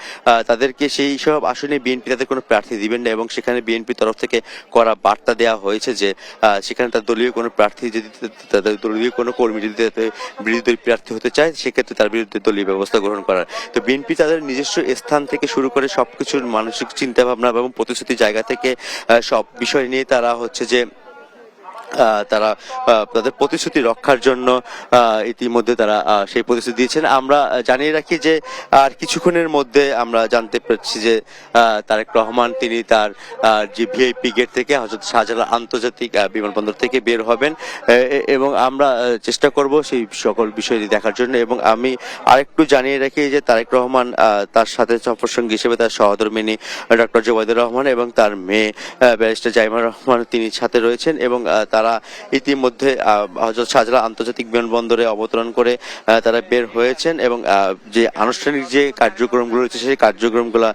তাদেরকে সেই সব আসনে বিএনপি তাদের কোনো প্রার্থী দিবেন না এবং সেখানে বিএনপি তরফ থেকে করা বার্তা দেওয়া হয়েছে যে সেখানে তার দলীয় কোনো প্রার্থী যদি তাদের দলীয় কোনো কর্মী যদি বিরোধী দলীয় প্রার্থী হতে চায় সেক্ষেত্রে তার বিরুদ্ধে দলীয় ব্যবস্থা গ্রহণ করার। তো বিএনপি তাদের নিজস্ব স্থান থেকে শুরু করে সবকিছুর মানসিক চিন্তা ভাবনা এবং প্রতিশ্রুতি জায়গা থেকে সব বিষয় নিয়ে তারা হচ্ছে যে তারা তাদের প্রতিশ্রুতি রক্ষার জন্য ইতিমধ্যে তারা সেই প্রতিশ্রুতি দিয়েছেন। আমরা জানিয়ে রাখি যে আর কিছুক্ষণের মধ্যে আমরা জানতে পারছি যে তারেক রহমান তিনি তার যে ভিআইপি গেট থেকে হযরত শাহজালাল আন্তর্জাতিক বিমানবন্দর থেকে বের হবেন এবং আমরা চেষ্টা করব সেই সকল বিষয়টি দেখার জন্য। এবং আমি আরেকটু জানিয়ে রাখি যে তারেক রহমান তার সাথে সফরসঙ্গী হিসেবে তার সহধর্মিণী ডক্টর জুবাইদুর রহমান এবং তার মেয়ে ব্যারিস্টার জাইমা রহমান তিনি সাথে রয়েছেন এবং তারা ইতিমধ্যে হযরত শাহজালাল আন্তর্জাতিক বিমানবন্দরে অবতরণ করে তারা বের হয়েছেন এবং যে আনুষ্ঠানিক যে কার্যক্রমগুলো রয়েছে সেই কার্যক্রমগুলো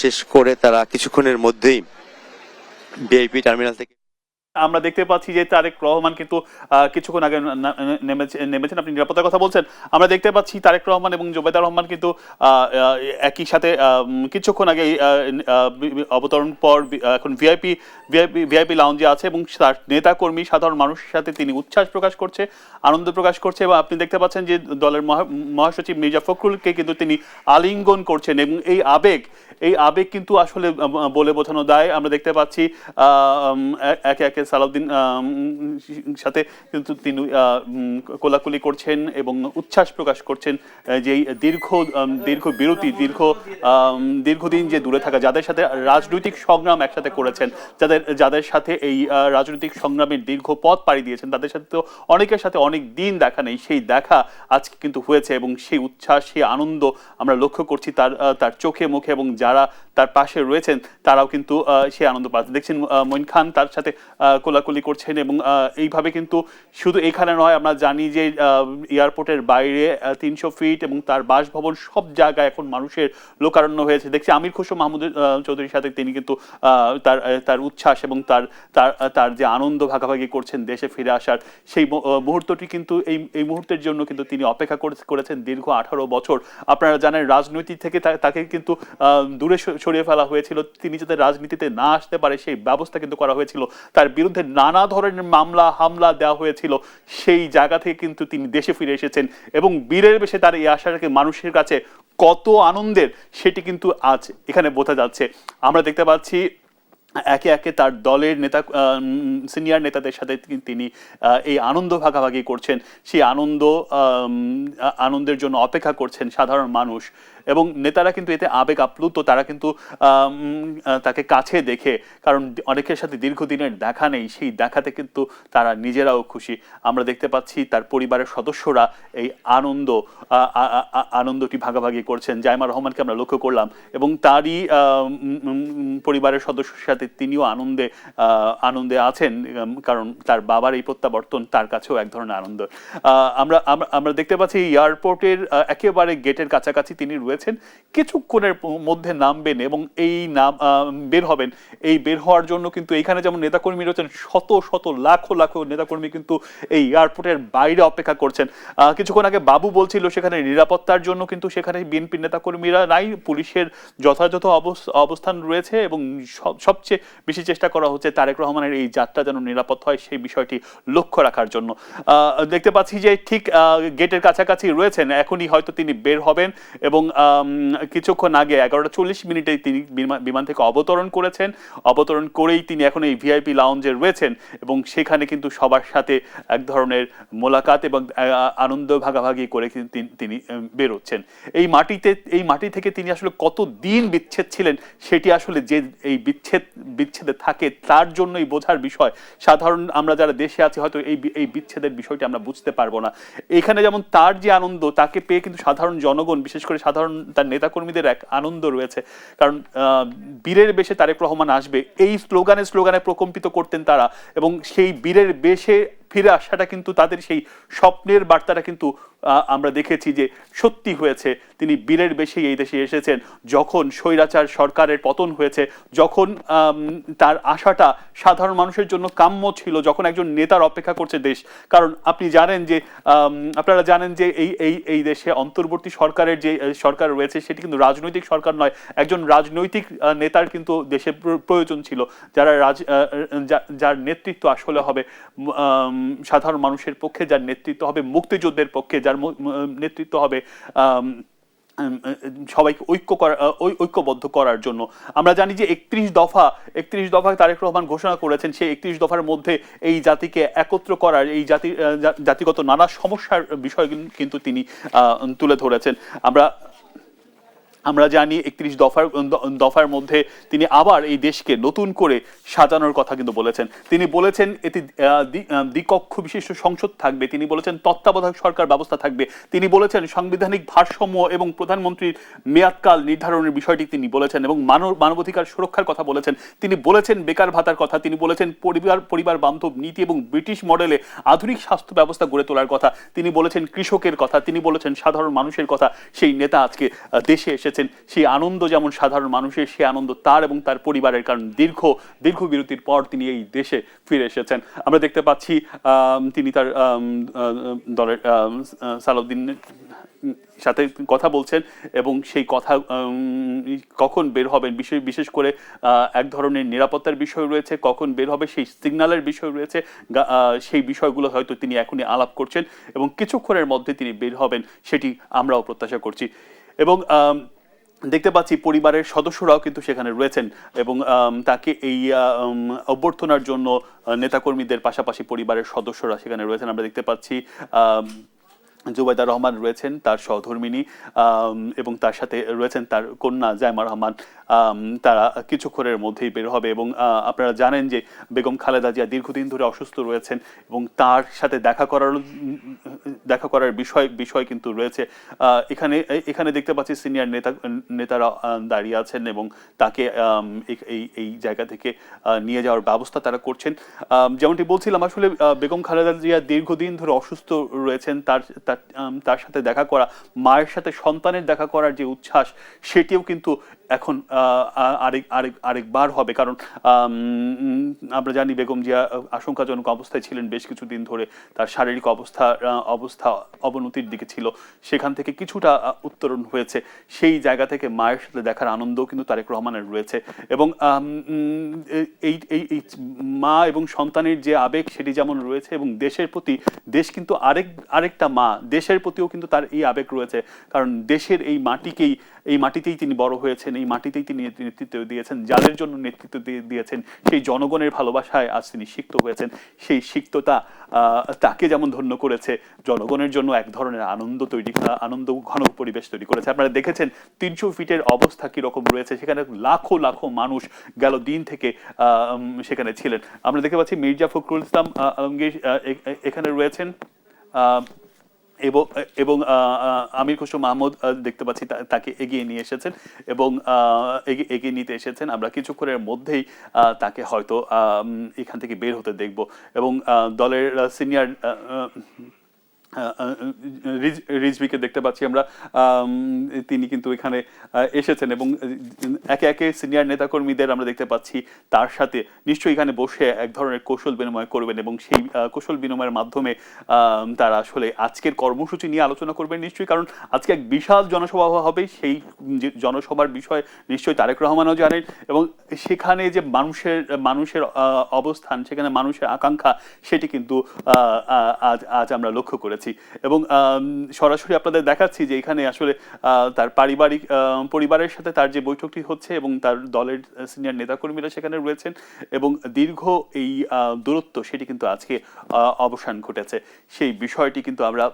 শেষ করে তারা কিছুক্ষণের মধ্যেই ভিআইপি টার্মিনাল থেকে। আমরা দেখতে পাচ্ছি যে তারেক রহমান কিন্তু কিছুক্ষণ আগে নেমেছেন। আপনি নিরাপত্তার কথা বলছেন, আমরা দেখতে পাচ্ছি তারেক রহমান এবং জুবাইদা রহমান কিন্তু একই সাথে কিছুক্ষণ আগে অবতরণ পর এখন ভিআইপি লাউঞ্জে আছে এবং তার নেতা কর্মী সাধারণ মানুষের সাথে তিনি উচ্ছ্বাস প্রকাশ করছে, আনন্দ প্রকাশ করছে এবং আপনি দেখতে পাচ্ছেন যে দলের মহাসচিব মির্জা ফখরুলকে কিন্তু তিনি আলিঙ্গন করছেন এবং এই আবেগ কিন্তু আসলে বলে বোঝানো দায়। আমরা দেখতে পাচ্ছি একে একে সালাউদ্দিন সাথে কিন্তু তিনি কোলাকুলি করছেন এবং উচ্ছ্বাস প্রকাশ করছেন যে এই দীর্ঘ বিরতি দীর্ঘদিন যে দূরে থাকা, যাদের সাথে রাজনৈতিক সংগ্রাম একসাথে করেছেন, যাদের সাথে এই রাজনৈতিক সংগ্রামের দীর্ঘ পথ পাড়ি দিয়েছেন, তাদের সাথে তো অনেকের সাথে অনেক দিন দেখা নেই, সেই দেখা আজকে কিন্তু হয়েছে এবং সেই উচ্ছ্বাস সেই আনন্দ আমরা লক্ষ্য করছি তার চোখে মুখে এবং যারা তার পাশে রয়েছেন তারাও কিন্তু সেই আনন্দ পাচ্ছে। দেখছেন মঈন খান তার সাথে কোলাকুলি করছেন এবং এইভাবে কিন্তু শুধু এখানে নয়, আমরা জানি যে এয়ারপোর্টের বাইরে 300 ফিট এবং তার বাসভবন সব জায়গায় এখন মানুষের লোকারণ্য হয়েছে। দেখছি আমির খসরু মাহমুদ চৌধুরীর সাথে তিনি কিন্তু তার উচ্ছ্বাস এবং তার যে আনন্দ ভাগাভাগি করছেন দেশে ফিরে আসার সেই মুহূর্তটি কিন্তু এই মুহূর্তের জন্য কিন্তু তিনি অপেক্ষা করেছেন দীর্ঘ 18 বছর। আপনারা জানেন রাজনীতি থেকে তাকে কিন্তু দূরে সরিয়ে ফেলা হয়েছিল, তিনি যাতে রাজনীতিতে না আসতে পারে সেই ব্যবস্থা কিন্তু করা হয়েছিল, তার বিরুদ্ধে নানা ধরনের মামলা হামলা দেওয়া হয়েছিল। সেই জায়গা থেকে কিন্তু তিনি দেশে ফিরে এসেছেন এবং বীরের বেশে তার এই আশাটাকে মানুষের কাছে কত আনন্দের সেটি কিন্তু আজ এখানে বোঝা যাচ্ছে। আমরা দেখতে পাচ্ছি একে একে তার দলের নেতা সিনিয়র নেতাদের সাথে তিনি এই আনন্দ ভাগাভাগি করছেন, সেই আনন্দের জন্য অপেক্ষা করছেন সাধারণ মানুষ এবং নেতারা কিন্তু এতে আবেগ আপ্লুত, তারা কিন্তু তাকে কাছে দেখে, কারণ অনেকের সাথে দীর্ঘদিনের দেখা নেই, সেই দেখাতে কিন্তু তারা নিজেরাও খুশি। আমরা দেখতে পাচ্ছি তার পরিবারের সদস্যরা এই আনন্দটি ভাগাভাগি করছেন। জাইমা রহমানকে আমরা লক্ষ্য করলাম এবং তারই পরিবারের সদস্যের সাথে তিনিও আনন্দে আছেন, কারণ তার বাবার এই প্রত্যাবর্তন তার কাছেও এক ধরনের আনন্দ। আমরা দেখতে পাচ্ছি এয়ারপোর্টের একেবারে গেটের কাছাকাছি তিনি রয়েছেন, কিছুক্ষণের মধ্যে নামবেন এবং বের হবেন। এই বের হওয়ার জন্য কিন্তু এইখানে যেমন নেতাকর্মী রয়েছেন, শত শত লাখো নেতাকর্মী কিন্তু এই এয়ারপোর্টের বাইরে অপেক্ষা করছেন। কিছুক্ষণ আগে বাবু বলছিল সেখানে নিরাপত্তার জন্য কিন্তু সেখানে বিএনপি নেতাকর্মীরা নাই, পুলিশের যথাযথ অবস্থান রয়েছে এবং সবচেয়ে বেশি চেষ্টা করা হচ্ছে তারেক রহমানের এই যাত্রা যেন নিরাপদ হয় সেই বিষয়টি লক্ষ্য রাখার জন্য। দেখতে পাচ্ছি যে ঠিক গেটের কাছাকাছি রয়েছেন, এখনই হয়তো তিনি বের হবেন এবং কিছুক্ষণ আগে 11:40 তিনি বিমান থেকে অবতরণ করেছেন। অবতরণ করেই তিনি এখন এই ভিআইপি লাউঞ্জে রয়েছেন এবং সেখানে কিন্তু সবার সাথে এক ধরনের মোলাকাত এবং আনন্দ ভাগাভাগি করে তিনি বেরোচ্ছেন। এই মাটি থেকে তিনি আসলে কত দিন বিচ্ছেদ ছিলেন সেটি আসলে যে এই বিচ্ছেদে থাকে তার জন্যই বোঝার বিষয়। সাধারণ আমরা যারা দেশে আছি হয়তো এই বিচ্ছেদের বিষয়টি আমরা বুঝতে পারবো না। এখানে যেমন তার যে আনন্দ, তাকে পেয়ে কিন্তু সাধারণ জনগণ, বিশেষ করে সাধারণ তার নেতাকর্মীদের এক আনন্দ রয়েছে, কারণ বীরের বেশে তারেক রহমান আসবে এই স্লোগানে প্রকম্পিত করতেন তারা এবং সেই বীরের বেশে ফিরে আসাটা কিন্তু তাদের সেই স্বপ্নের বার্তাটা কিন্তু আমরা দেখেছি যে সত্যি হয়েছে। তিনি বীরের বেশি এই দেশে এসেছেন যখন স্বৈরাচার সরকারের পতন হয়েছে, যখন তার আশাটা সাধারণ মানুষের জন্য কাম্য ছিল, যখন একজন নেতার অপেক্ষা করছে দেশ। কারণ আপনারা জানেন যে এই দেশে অন্তর্বর্তী সরকারের যে সরকার রয়েছে সেটি কিন্তু রাজনৈতিক সরকার নয়, একজন রাজনৈতিক নেতার কিন্তু দেশে প্রয়োজন ছিল, যার নেতৃত্ব আসলে হবে সাধারণ মানুষের পক্ষে যার নেতৃত্ব হবে, মুক্তিযুদ্ধের পক্ষে যার নেতৃত্ব হবে সবাইকে ঐক্যবদ্ধ করার জন্য। আমরা জানি যে 31 দফা তারেক রহমান ঘোষণা করেছেন। সেই 31 দফার মধ্যে এই জাতিকে একত্র করার, এই জাতিগত নানা সমস্যার বিষয় কিন্তু তিনি তুলে ধরেছেন। আমরা জানি 31 দফার মধ্যে তিনি আবার এই দেশকে নতুন করে সাজানোর কথা কিন্তু বলেছেন। তিনি বলেছেন এতে দ্বিকক্ষ বিশিষ্ট সংসদ থাকবে, তিনি বলেছেন তত্ত্বাবধায়ক সরকার ব্যবস্থা থাকবে, তিনি বলেছেন সাংবিধানিক ভারসাম্য এবং প্রধানমন্ত্রীর মেয়াদকাল নির্ধারণের বিষয়টি তিনি বলেছেন, এবং মানবাধিকার সুরক্ষার কথা বলেছেন। তিনি বলেছেন বেকার ভাতার কথা, তিনি বলেছেন পরিবার বান্ধব নীতি এবং ব্রিটিশ মডেলে আধুনিক স্বাস্থ্য ব্যবস্থা গড়ে তোলার কথা, তিনি বলেছেন কৃষকের কথা, তিনি বলেছেন সাধারণ মানুষের কথা। সেই নেতা আজকে দেশে এসেছেন। সেই আনন্দ যেমন সাধারণ মানুষের, সেই আনন্দ তার এবং তার পরিবারের, কারণ দীর্ঘ বিরতির পর তিনি এই দেশে ফিরে এসেছেন। আমরা দেখতে পাচ্ছি তিনি তার দলের সালাউদ্দিনের সাথে কথা বলছেন, এবং সেই কথা কখন বের হবেন, বিশেষ করে এক ধরনের নিরাপত্তার বিষয় রয়েছে, কখন বের হবে সেই সিগন্যালের বিষয় রয়েছে, সেই বিষয়গুলো হয়তো তিনি এখনই আলাপ করছেন, এবং কিছুক্ষণের মধ্যে তিনি বের হবেন সেটি আমরাও প্রত্যাশা করছি। এবং দেখতে পাচ্ছি পরিবারের সদস্যরাও কিন্তু সেখানে রয়েছেন, এবং তাকে এই অভ্যর্থনার জন্য নেতাকর্মীদের পাশাপাশি পরিবারের সদস্যরা সেখানে রয়েছেন। আমরা দেখতে পাচ্ছি জুবাইদা রহমান রয়েছেন, তার সহধর্মিণী, এবং তার সাথে রয়েছেন তার কন্যা জাইমা রহমান। তারা কিছুক্ষণের মধ্যেই বের হবে, এবং আপনারা জানেন যে বেগম খালেদা জিয়া দীর্ঘদিন ধরে অসুস্থ রয়েছেন, এবং তার সাথে দেখা করার বিষয় কিন্তু রয়েছে। এখানে দেখতে পাচ্ছি সিনিয়র নেতারা দাঁড়িয়ে আছেন, এবং তাকে এই জায়গা থেকে নিয়ে যাওয়ার ব্যবস্থা তারা করছেন। যেমনটি বলছিলাম, আসলে বেগম খালেদা জিয়া দীর্ঘদিন ধরে অসুস্থ রয়েছেন, তার সাথে দেখা করা, মায়ের সাথে সন্তানের দেখা করার যে উচ্ছ্বাস, সেটিও কিন্তু এখন আরেকবার হবে। কারণ আমরা জানি বেগম জিয়া আশঙ্কাজনক অবস্থায় ছিলেন বেশ কিছুদিন ধরে, তার শারীরিক অবস্থা অবনতির দিকে ছিল, সেখান থেকে কিছুটা উত্তরণ হয়েছে। সেই জায়গা থেকে মায়ের সাথে দেখার আনন্দও কিন্তু তারেক রহমানের রয়েছে, এবং এই মা এবং সন্তানের যে আবেগ সেটি যেমন রয়েছে, এবং দেশের প্রতি, দেশ কিন্তু আরেকটা মা, দেশের প্রতিও কিন্তু তার এই আবেগ রয়েছে। কারণ দেশের এই মাটিতেই তিনি বড় হয়েছেন, এই মাটিতেই তিনি নেতৃত্ব দিয়েছেন, যাদের জন্য নেতৃত্ব দিয়েছেন, সেই জনগণের ভালোবাসায় আজ তিনি সিক্ত হয়েছেন। সেই সিক্ততা তাকে যেমন ধন্য করেছে, জনগণের জন্য এক ধরনের আনন্দ ঘন পরিবেশ তৈরি করেছে। আপনারা দেখেছেন 300 ফিটের অবস্থা কিরকম রয়েছে, সেখানে লাখো লাখো মানুষ গেল দিন থেকে সেখানে ছিলেন। আমরা দেখতে পাচ্ছি মির্জা ফখরুল ইসলাম আলমগীর এখানে রয়েছেন, এবং আমির খসরু মাহমুদ দেখতে পাচ্ছি তাকে এগিয়ে নিয়ে এসেছেন, এবং এগিয়ে নিতে এসেছেন। আমরা কিছুক্ষণের মধ্যেই তাকে হয়তো এখান থেকে বের হতে দেখব, এবং দলের সিনিয়র রিজভিকে দেখতে পাচ্ছি আমরা, তিনি কিন্তু এখানে এসেছেন, এবং একে একে সিনিয়র নেতাকর্মীদের আমরা দেখতে পাচ্ছি তার সাথে নিশ্চয়ই এখানে বসে এক ধরনের কৌশল বিনিময় করবেন, এবং সেই কৌশল বিনিময়ের মাধ্যমে তারা আসলে আজকের কর্মসূচি নিয়ে আলোচনা করবেন নিশ্চয়ই। কারণ আজকে এক বিশাল জনসভা হবে, সেই জনসভার বিষয় নিশ্চয়ই তারেক রহমানও জানেন, এবং সেখানে যে মানুষের অবস্থান, সেখানে মানুষের আকাঙ্ক্ষা, সেটি কিন্তু আজ আমরা লক্ষ্য করেছি। এবং সরাসরি আপনাদের দেখাচ্ছি যে এখানে আসলে তার পরিবারের সাথে তার যে বৈঠকটি হচ্ছে, এবং তার দলের সিনিয়র নেতাকর্মীরা সেখানে রয়েছেন, এবং দীর্ঘ এই দূরত্ব সেটি কিন্তু আজকে অবসান ঘটেছে, সেই বিষয়টি কিন্তু আমরা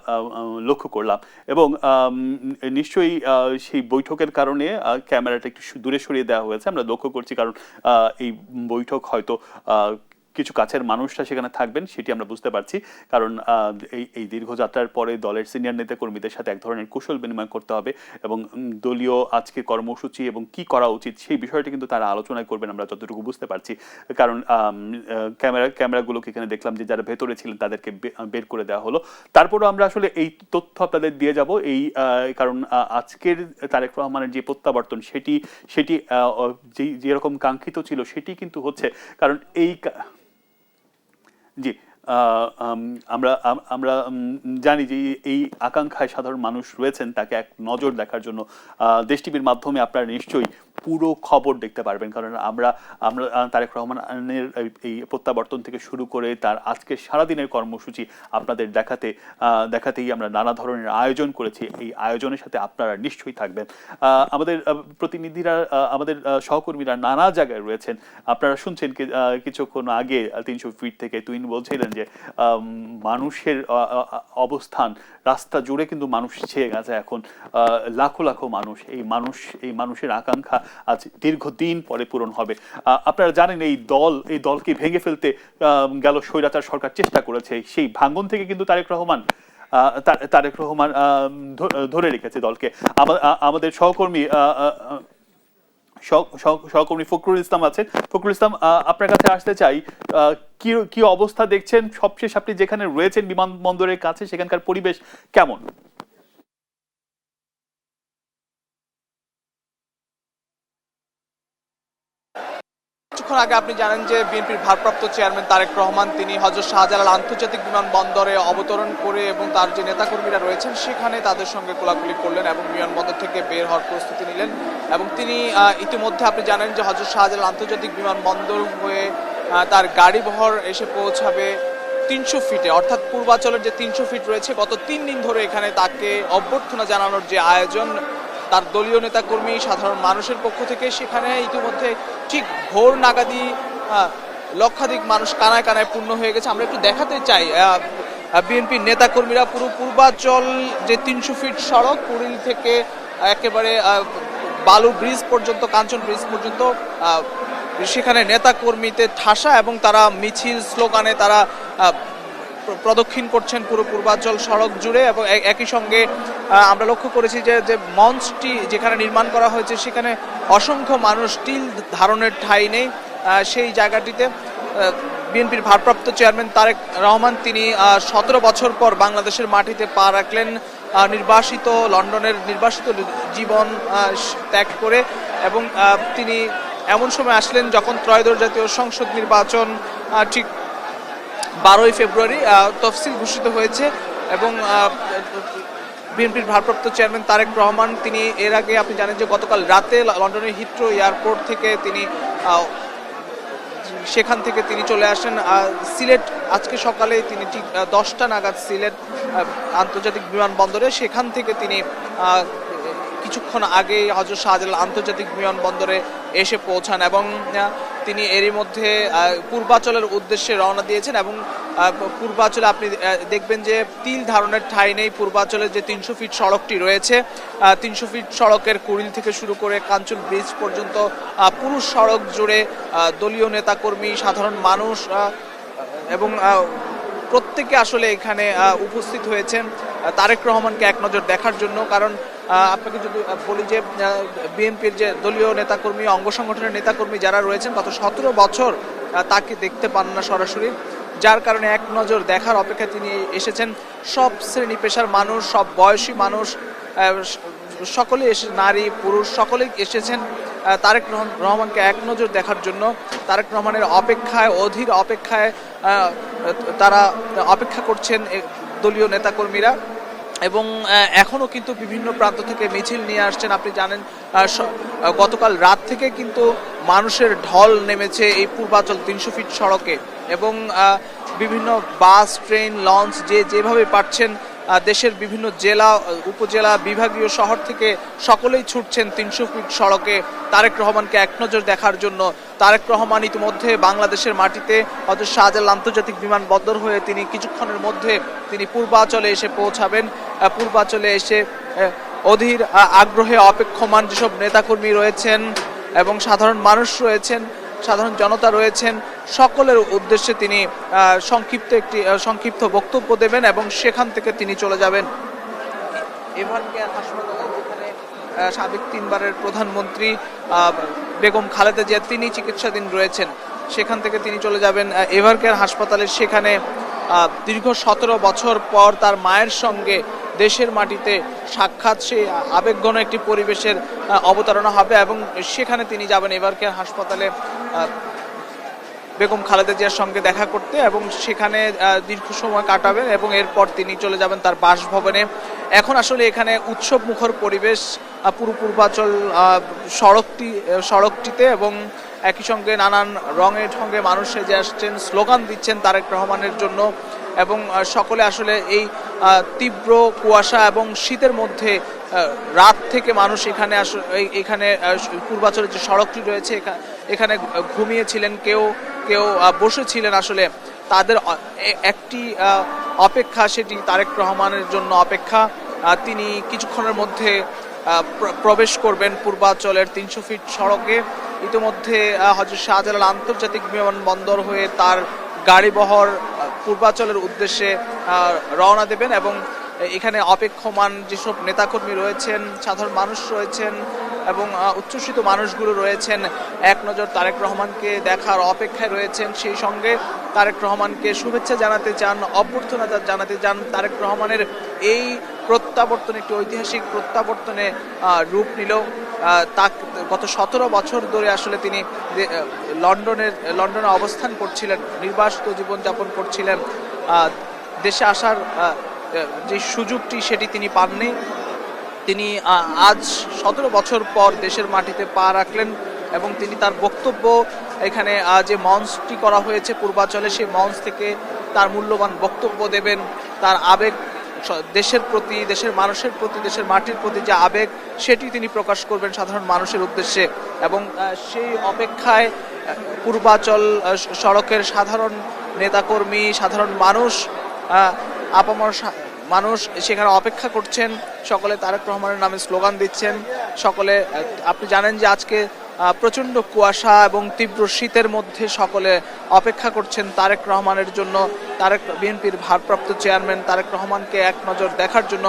লক্ষ্য করলাম। এবং নিশ্চয়ই সেই বৈঠকের কারণে ক্যামেরাটা একটু দূরে সরিয়ে দেওয়া হয়েছে, আমরা লক্ষ্য করছি, কারণ এই বৈঠক হয়তো কিছু কাছের মানুষরা সেখানে থাকবেন সেটি আমরা বুঝতে পারছি। কারণ এই দীর্ঘ যাত্রার পরে দলের সিনিয়র নেতা কর্মীদের সাথে এক ধরনের কুশল বিনিময় করতে হবে, এবং দলীয় আজকে কর্মসূচি এবং কি করা উচিত সেই বিষয়টি কিন্তু তারা আলোচনা করবেন, আমরা যতটুকু বুঝতে পারছি। কারণ ক্যামেরাগুলোকে এখানে দেখলাম যে যারা ভেতরে ছিলেন তাদেরকে বের করে দেওয়া হলো। তারপরও আমরা আসলে এই তথ্য আপনাদের দিয়ে যাব, কারণ আজকের তারেক রহমানের যে প্রত্যাবর্তন সেটি যেরকম কাঙ্ক্ষিত ছিল সেটি কিন্তু হচ্ছে। কারণ জি, আমরা জানি যে এই আকাঙ্ক্ষায় সাধারণ মানুষ রয়েছেন, তাকে এক নজর দেখার জন্য। দেশ টিভির মাধ্যমে আপনারা নিশ্চয়ই পুরো খবর দেখতে পারবেন, কারণ আমরা তারেক রহমানের এই প্রত্যাবর্তন থেকে শুরু করে তার আজকের সারাদিনের কর্মসূচি আপনাদের দেখাতেই আমরা নানা ধরনের আয়োজন করেছি। এই আয়োজনের সাথে আপনারা নিশ্চয়ই থাকবেন। আমাদের প্রতিনিধিরা, আমাদের সহকর্মীরা নানা জায়গায় রয়েছেন। আপনারা শুনছেন কিছুক্ষণ আগে 300 ফিট থেকে তুহিন বলছিলেন যে মানুষের অবস্থান রাস্তা জুড়ে কিন্তু মানুষ ছেয়ে গেছে এখন, লাখো লাখো মানুষ। এই মানুষের আকাঙ্ক্ষা আজ দীর্ঘদিন পরে পূরণ হবে। আপনারা জানেন এই দলকে ভেঙে ফেলতে গেল স্বৈরাচার সরকার চেষ্টা করেছে, সেই ভাঙ্গন থেকে কিন্তু তারেক রহমান ধরে রেখেছে দলকে। আমাদের সহকর্মী ফখরুল ইসলাম আছেন। ফখরুল ইসলাম, আপনার কাছে আসতে চাই, কি অবস্থা দেখছেন? সবশেষ আপনি যেখানে রয়েছেন বিমানবন্দরের কাছে, সেখানকার পরিবেশ কেমন? কিছুক্ষণ আগে আপনি জানেন যে বিএনপির ভারপ্রাপ্ত চেয়ারম্যান তারেক রহমান তিনি হযরত শাহজালাল আন্তর্জাতিক বিমানবন্দরে অবতরণ করে এবং তার যে নেতাকর্মীরা রয়েছেন সেখানে তাদের সঙ্গে কোলাকুলি করলেন এবং বিমানবন্দর থেকে বের হওয়ার প্রস্তুতি নিলেন। এবং তিনি ইতিমধ্যে আপনি জানেন যে হযরত শাহজালাল আন্তর্জাতিক বিমানবন্দর হয়ে তার গাড়িবহর এসে পৌঁছাবে 300 ফিটে, অর্থাৎ পূর্বাচলের যে 300 ফিট রয়েছে। গত 3 দিন ধরে এখানে তাকে অভ্যর্থনা জানানোর যে আয়োজন তার দলীয় নেতাকর্মী সাধারণ মানুষের পক্ষ থেকে, সেখানে ইতিমধ্যে ঠিক ভোর নাগাদই লক্ষাধিক মানুষ কানায় কানায় পূর্ণ হয়ে গেছে। আমরা একটু দেখাতে চাই বিএনপির নেতাকর্মীরা পুরো পূর্বাচল যে 300 ফিট সড়ক কুড়িল থেকে একেবারে বালু ব্রিজ পর্যন্ত, কাঞ্চন ব্রিজ পর্যন্ত সেখানে নেতাকর্মীতে ঠাসা এবং তারা মিছিল স্লোগানে তারা প্রদক্ষিণ করছেন পুরো পূর্বাঞ্চল সড়ক জুড়ে। এবং একই সঙ্গে আমরা লক্ষ্য করেছি যে মঞ্চটি যেখানে নির্মাণ করা হয়েছে সেখানে অসংখ্য মানুষ টিল ধারণের ঠাঁই নেই। সেই জায়গাটিতে বিএনপির ভারপ্রাপ্ত চেয়ারম্যান তারেক রহমান তিনি 17 বছর পর বাংলাদেশের মাটিতে পা রাখলেন, লন্ডনের নির্বাসিত জীবন ত্যাগ করে। এবং তিনি এমন সময় আসলেন যখন ত্রয়োদশ জাতীয় সংসদ নির্বাচন ঠিক 12ই ফেব্রুয়ারি তফসিল ঘোষিত হয়েছে। এবং বিএনপির ভারপ্রাপ্ত চেয়ারম্যান তারেক রহমান তিনি এর আগে আপনি জানেন যে গতকাল রাতে লন্ডনের হিথ্রো এয়ারপোর্ট থেকে তিনি সেখান থেকে তিনি চলে আসেন সিলেট। আজকে সকালে তিনি ঠিক 10টা নাগাদ সিলেট আন্তর্জাতিক বিমানবন্দরে, সেখান থেকে তিনি কিছুক্ষণ আগে হযরত শাহজালাল আন্তর্জাতিক বিমানবন্দরে এসে পৌঁছান এবং তিনি এরই মধ্যে পূর্বাচলের উদ্দেশ্যে রওনা দিয়েছেন। এবং পূর্বাচলে আপনি দেখবেন যে তিল ধারণের ঠাঁই নেই। পূর্বাচলের যে 300 ফিট সড়কটি রয়েছে, 300 ফিট সড়কের কুড়িল থেকে শুরু করে কাঞ্চন ব্রিজ পর্যন্ত পুরো সড়ক জুড়ে দলীয় নেতাকর্মী, সাধারণ মানুষ এবং প্রত্যেকে আসলে এখানে উপস্থিত হয়েছেন তারেক রহমানকে এক নজর দেখার জন্য। কারণ আপনাকে যদি বলি যে বিএনপির যে দলীয় নেতাকর্মী, অঙ্গ সংগঠনের নেতাকর্মী যারা রয়েছেন গত 17 বছর তাকে দেখতে পান না সরাসরি, যার কারণে এক নজর দেখার অপেক্ষায় তিনি এসেছেন। সব শ্রেণী পেশার মানুষ, সব বয়সী মানুষ, সকলেই নারী পুরুষ সকলেই এসেছেন তারেক রহমানকে এক নজর দেখার জন্য। তারেক রহমানের অপেক্ষায়, অধীর অপেক্ষায় তারা অপেক্ষা করছেন দলীয় নেতাকর্মীরা। এবং এখনো কিন্তু বিভিন্ন প্রান্ত থেকে মিছিল নিয়ে আসছেন। আপনি জানেন গতকাল রাত থেকে কিন্তু মানুষের ঢল নেমেছে এই পূর্বাচল 300 ফিট সড়কে। এবং বিভিন্ন বাস, ট্রেন, লঞ্চ যেভাবে পাচ্ছেন দেশের বিভিন্ন জেলা, উপজেলা, বিভাগীয় শহর থেকে সকলেই ছুটছেন 300 ফিট সড়কে তারেক রহমানকে এক নজর দেখার জন্য। তারেক রহমান ইতিমধ্যে বাংলাদেশের মাটিতে হযরত শাহজালাল আন্তর্জাতিক বিমানবন্দর হয়ে তিনি কিছুক্ষণের মধ্যে তিনি পূর্বাচলে এসে পৌঁছাবেন। পূর্বাচলে এসে অধীর আগ্রহে অপেক্ষমান যেসব নেতাকর্মী রয়েছেন এবং সাধারণ মানুষ রয়েছেন, সাধারণ জনতা রয়েছেন, সকলের উদ্দেশ্যে তিনি সংক্ষিপ্ত বক্তব্য দেবেন এবং সেখান থেকে তিনি চলে যাবেন এভার কেয়ার হাসপাতালে, যেখানে সাবেক 3বারের প্রধানমন্ত্রী বেগম খালেদা জিয়া তিনি চিকিৎসাধীন রয়েছেন। সেখান থেকে তিনি চলে যাবেন এভার কেয়ার হাসপাতালে। সেখানে দীর্ঘ 17 বছর পর তার মায়ের সঙ্গে দেশের মাটিতে সাক্ষাৎ, সেই আবেগঘন একটি পরিবেশের অবতারণা হবে এবং সেখানে তিনি যাবেন এভার কেয়ার হাসপাতালে। বেগম খালেদা জিয়ার সঙ্গে দেখা করতে এবং সেখানে দীর্ঘ সময় কাটাবেন এবং এরপর তিনি চলে যাবেন তার বাসভবনে। এখন আসলে এখানে উৎসব মুখর পরিবেশ পুরো পূর্বাচল সড়কটিতে এবং একই সঙ্গে নানান রঙে ঢঙে মানুষ সেজে আসছেন, স্লোগান দিচ্ছেন তারেক রহমানের জন্য এবং সকলে আসলে এই তীব্র কুয়াশা এবং শীতের মধ্যে রাত থেকে মানুষ এখানে পূর্বাচলের যে সড়কটি রয়েছে এখানে ঘুমিয়েছিলেন, কেউ কেউ বসেছিলেন। আসলে তাদের একটি অপেক্ষা, সেটি তারেক রহমানের জন্য অপেক্ষা। তিনি কিছুক্ষণের মধ্যে প্রবেশ করবেন পূর্বাচলের ৩০০ ফিট সড়কে। ইতিমধ্যে হযরত শাহজালাল আন্তর্জাতিক বিমানবন্দর হয়ে তার গাড়িবহর পূর্বাচলের উদ্দেশ্যে রওনা দেবেন এবং এখানে অপেক্ষমান যেসব নেতাকর্মী রয়েছেন, সাধারণ মানুষ রয়েছেন এবং উচ্ছ্বসিত মানুষগুলো রয়েছেন, এক নজর তারেক রহমানকে দেখার অপেক্ষায় রয়েছেন। সেই সঙ্গে তারেক রহমানকে শুভেচ্ছা জানাতে চান, অভ্যর্থনা জানাতে চান। তারেক রহমানের এই প্রত্যাবর্তন একটি ঐতিহাসিক প্রত্যাবর্তনে রূপ নিল। গত 17 বছর ধরে আসলে তিনি লন্ডনে অবস্থান করছিলেন, নির্বাসিত জীবনযাপন করছিলেন। দেশে আসার যে সুযোগটি সেটি তিনি পাননি। তিনি আজ 17 বছর পর দেশের মাটিতে পা রাখলেন এবং তিনি তার বক্তব্য এখানে যে মঞ্চটি করা হয়েছে পূর্বাচলে, সেই মঞ্চ থেকে তার মূল্যবান বক্তব্য দেবেন। তার আবেগ, দেশের প্রতি, দেশের মানুষের প্রতি, দেশের মাটির প্রতি যে আবেগ সেটি তিনি প্রকাশ করবেন সাধারণ মানুষের উদ্দেশ্যে এবং সেই অপেক্ষায় পূর্বাচল সড়কের সাধারণ নেতাকর্মী, সাধারণ মানুষ, আপামর মানুষ সেখানে অপেক্ষা করছেন। সকলে তারেক রহমানের নামে স্লোগান দিচ্ছেন। সকলে, আপনি জানেন যে আজকে প্রচণ্ড কুয়াশা এবং তীব্র শীতের মধ্যে সকলে অপেক্ষা করছেন তারেক রহমানের জন্য, বিএনপির ভারপ্রাপ্ত চেয়ারম্যান তারেক রহমানকে এক নজর দেখার জন্য।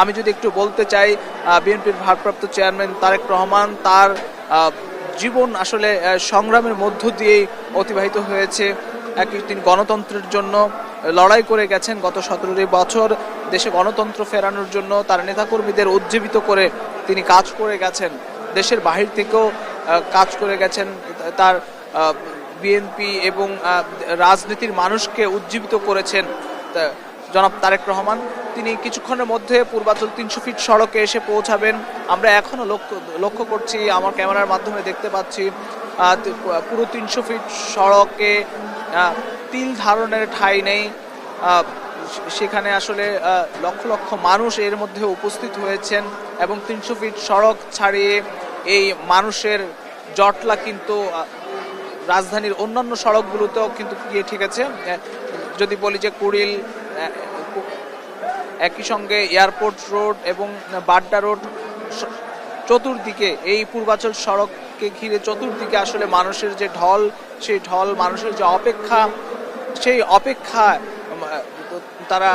আমি যদি একটু বলতে চাই, বিএনপির ভারপ্রাপ্ত চেয়ারম্যান তারেক রহমান তার জীবন আসলে সংগ্রামের মধ্য দিয়েই অতিবাহিত হয়েছে। তিনি গণতন্ত্রের জন্য লড়াই করে গেছেন। গত 17 বছর দেশে গণতন্ত্র ফেরানোর জন্য তার নেতাকর্মীদের উজ্জীবিত করে তিনি কাজ করে গেছেন। দেশের বাহির থেকেও কাজ করে গেছেন। তার বিএনপি এবং রাজনীতির মানুষকে উজ্জীবিত করেছেন জনাব তারেক রহমান। তিনি কিছুক্ষণের মধ্যে পূর্বাচল 300 ফিট সড়কে এসে পৌঁছাবেন। আমরা এখনো লক্ষ্য করছি, আমার ক্যামেরার মাধ্যমে দেখতে পাচ্ছি পুরো 300 ফিট সড়কে তিল ধারণের ঠাঁই নেই। সেখানে আসলে লক্ষ লক্ষ মানুষ এর মধ্যে উপস্থিত হয়েছেন এবং 300 ফিট সড়ক ছাড়িয়ে এই মানুষের জটলা কিন্তু রাজধানীর অন্যান্য সড়কগুলোতেও কিন্তু গিয়ে ঠেকেছে। যদি বলি যে কুড়িল, একই সঙ্গে এয়ারপোর্ট রোড এবং বাড্ডা রোড, চতুর্দিকে এই পূর্বাচল সড়ককে ঘিরে চতুর্দিকে আসলে মানুষের যে ঢল, সেই ঢল, মানুষের যে অপেক্ষা, সেই অপেক্ষা তারা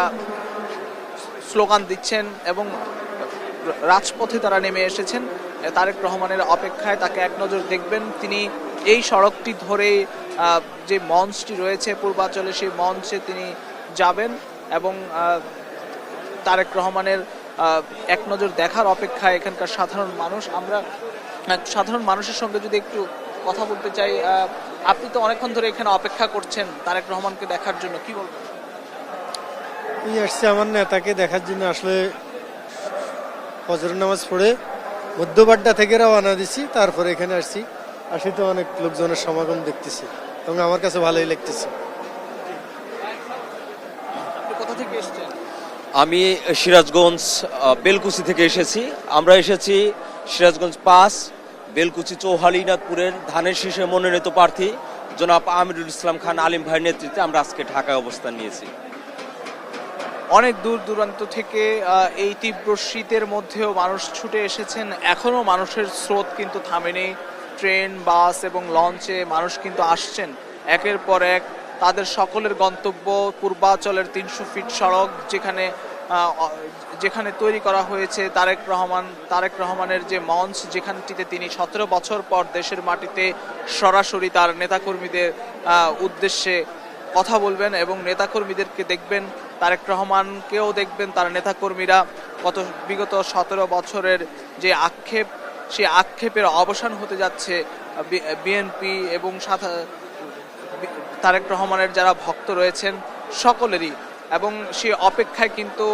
স্লোগান দিচ্ছেন এবং রাজপথে তারা নেমে এসেছেন তারেক রহমানের অপেক্ষায়। তাকে এক নজর দেখবেন। তিনি এই সড়কটি ধরে যে মঞ্চটি রয়েছে পূর্বাচলে, সেই মঞ্চে তিনি যাবেন এবং তারেক রহমানের এক নজর দেখার অপেক্ষায় এখানকার সাধারণ মানুষ। আমরা সাধারণ মানুষের সঙ্গে যদি একটু কথা বলতে চাই, আপনি তো অনেকক্ষণ ধরে এখানে অপেক্ষা করছেন তারেক রহমানকে দেখার জন্য, কি বলবেন? আসছে আমার নেতাকে দেখার জন্য। আসলে ফজরের নামাজ পড়ে মধ্যবাড্ডা থেকে রওনা দিছি, তারপরে এখানে আসি তো অনেক লোকজনের সমাগম দেখতেছি এবং আমার কাছে ভালোই লাগতেছে। কোথা থেকে এসেছেন? আমি সিরাজগঞ্জ বেলকুচি থেকে এসেছি। আমরা এসেছি সিরাজগঞ্জ 5 বেলকুচি চৌহালিনাথপুরের ধানের শীষে মনোনীত প্রার্থী জনাব আমিরুল ইসলাম খান আলিম ভাইয়ের নেতৃত্বে আমরা আজকে ঢাকায় অবস্থান নিয়েছি। অনেক দূর দূরান্ত থেকে এই তীব্র শীতের মধ্যেও মানুষ ছুটে এসেছেন। এখনো মানুষের স্রোত কিন্তু থামেনি। ট্রেন, বাস এবং লঞ্চে মানুষ কিন্তু আসছেন একের পর এক। তাদের সকলের গন্তব্য পূর্বাচলের 300 ফিট সড়ক, যেখানে তৈরি করা হয়েছে তারেক রহমানের যে মঞ্চ, যেখানটিতে তিনি 17 বছর পর দেশের মাটিতে সরাসরি তার নেতাকর্মীদের উদ্দেশ্যে কথা বলবেন এবং নেতাকর্মীদেরকে দেখবেন, তারেক রহমানকেও দেখবেন। তার নেতাকর্মীরা বিগত 17 বছরের যে আক্ষেপ, সেই আক্ষেপের অবসান হতে যাচ্ছে। বিএনপি এবং তারেক রহমানের যারা ভক্ত রয়েছেন সকলেরই, এবং সে অপেক্ষায় কিন্তু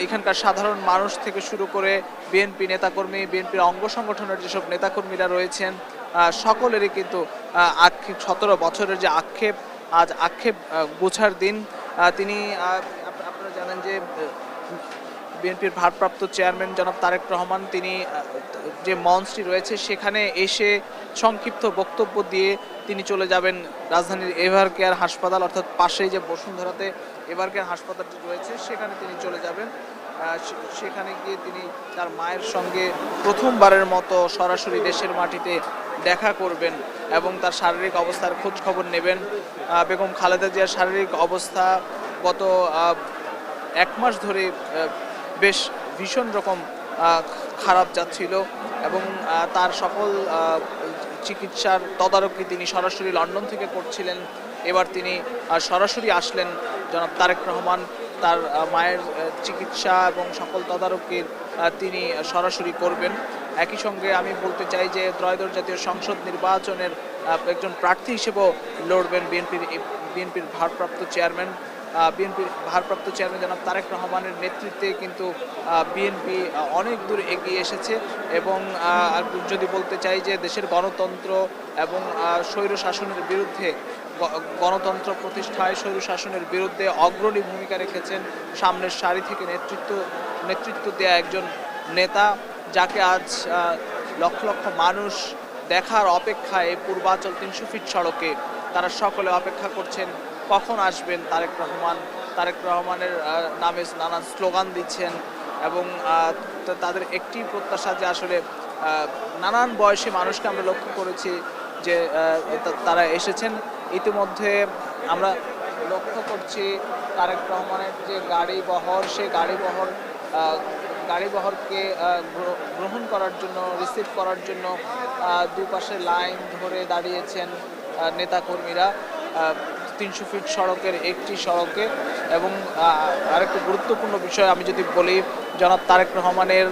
এখানকার সাধারণ মানুষ থেকে শুরু করে বিএনপি নেতাকর্মী, বিএনপির অঙ্গ সংগঠনের যেসব নেতাকর্মীরা রয়েছেন সকলেরই কিন্তু আক্ষেপ, 17 বছরের যে আক্ষেপ, আজ আক্ষেপ গোছার দিন। তিনি আপনারা জানেন যে বিএনপির ভারপ্রাপ্ত চেয়ারম্যান জনাব তারেক রহমান তিনি যে মঞ্চটি রয়েছে সেখানে এসে সংক্ষিপ্ত বক্তব্য দিয়ে তিনি চলে যাবেন রাজধানীর এভার কেয়ার হাসপাতাল, অর্থাৎ পাশেই যে বসুন্ধরাতে এভার কেয়ার হাসপাতালটি রয়েছে সেখানে তিনি চলে যাবেন। সেখানে গিয়ে তিনি তার মায়ের সঙ্গে প্রথমবারের মতো সরাসরি দেশের মাটিতে দেখা করবেন এবং তার শারীরিক অবস্থার খোঁজ খবর নেবেন। বেগম খালেদা জিয়ার শারীরিক অবস্থা গত 1 মাস ধরে বেশ ভীষণ রকম খারাপ যাচ্ছিল এবং তার সকল চিকিৎসার তদারকি তিনি সরাসরি লন্ডন থেকে করছিলেন। এবার তিনি সরাসরি আসলেন জনাব তারেক রহমান, তার মায়ের চিকিৎসা এবং সকল তদারকির তিনি সরাসরি করবেন। একই সঙ্গে আমি বলতে চাই যে ত্রয়োদশ জাতীয় সংসদ নির্বাচনের একজন প্রার্থী হিসেবেও লড়বেন বিএনপির ভারপ্রাপ্ত চেয়ারম্যান। বিএনপির ভারপ্রাপ্ত চেয়ারম্যান জনাব তারেক রহমানের নেতৃত্বে কিন্তু বিএনপি অনেক দূর এগিয়ে এসেছে এবং যদি বলতে চাই যে দেশের গণতন্ত্র এবং স্বৈর শাসনের বিরুদ্ধে, গণতন্ত্র প্রতিষ্ঠায় স্বৈর শাসনের বিরুদ্ধে অগ্রণী ভূমিকা রেখেছেন সামনের সারি থেকে নেতৃত্ব দেয়া একজন নেতা, যাকে আজ লক্ষ লক্ষ মানুষ দেখার অপেক্ষায় পূর্বাচল 300 ফিট সড়কে তারা সকলে অপেক্ষা করছেন কখন আসবেন তারেক রহমান। তারেক রহমানের নামে নানান স্লোগান দিচ্ছেন এবং তাদের একটি প্রত্যাশা যে আসলে নানান বয়সী মানুষকে আমরা লক্ষ্য করেছি যে তারা এসেছেন। ইতিমধ্যে আমরা লক্ষ্য করছি তারেক রহমানের যে গাড়িবহর, সেই গাড়িবহরকে গ্রহণ করার জন্য, রিসিভ করার জন্য দুপাশে লাইন ধরে দাঁড়িয়েছেন নেতাকর্মীরা 300 ফিট সড়কের একটি সড়কে। এবং আরেকটি গুরুত্বপূর্ণ বিষয় আমি যদি বলি, জনাব তারেক রহমানের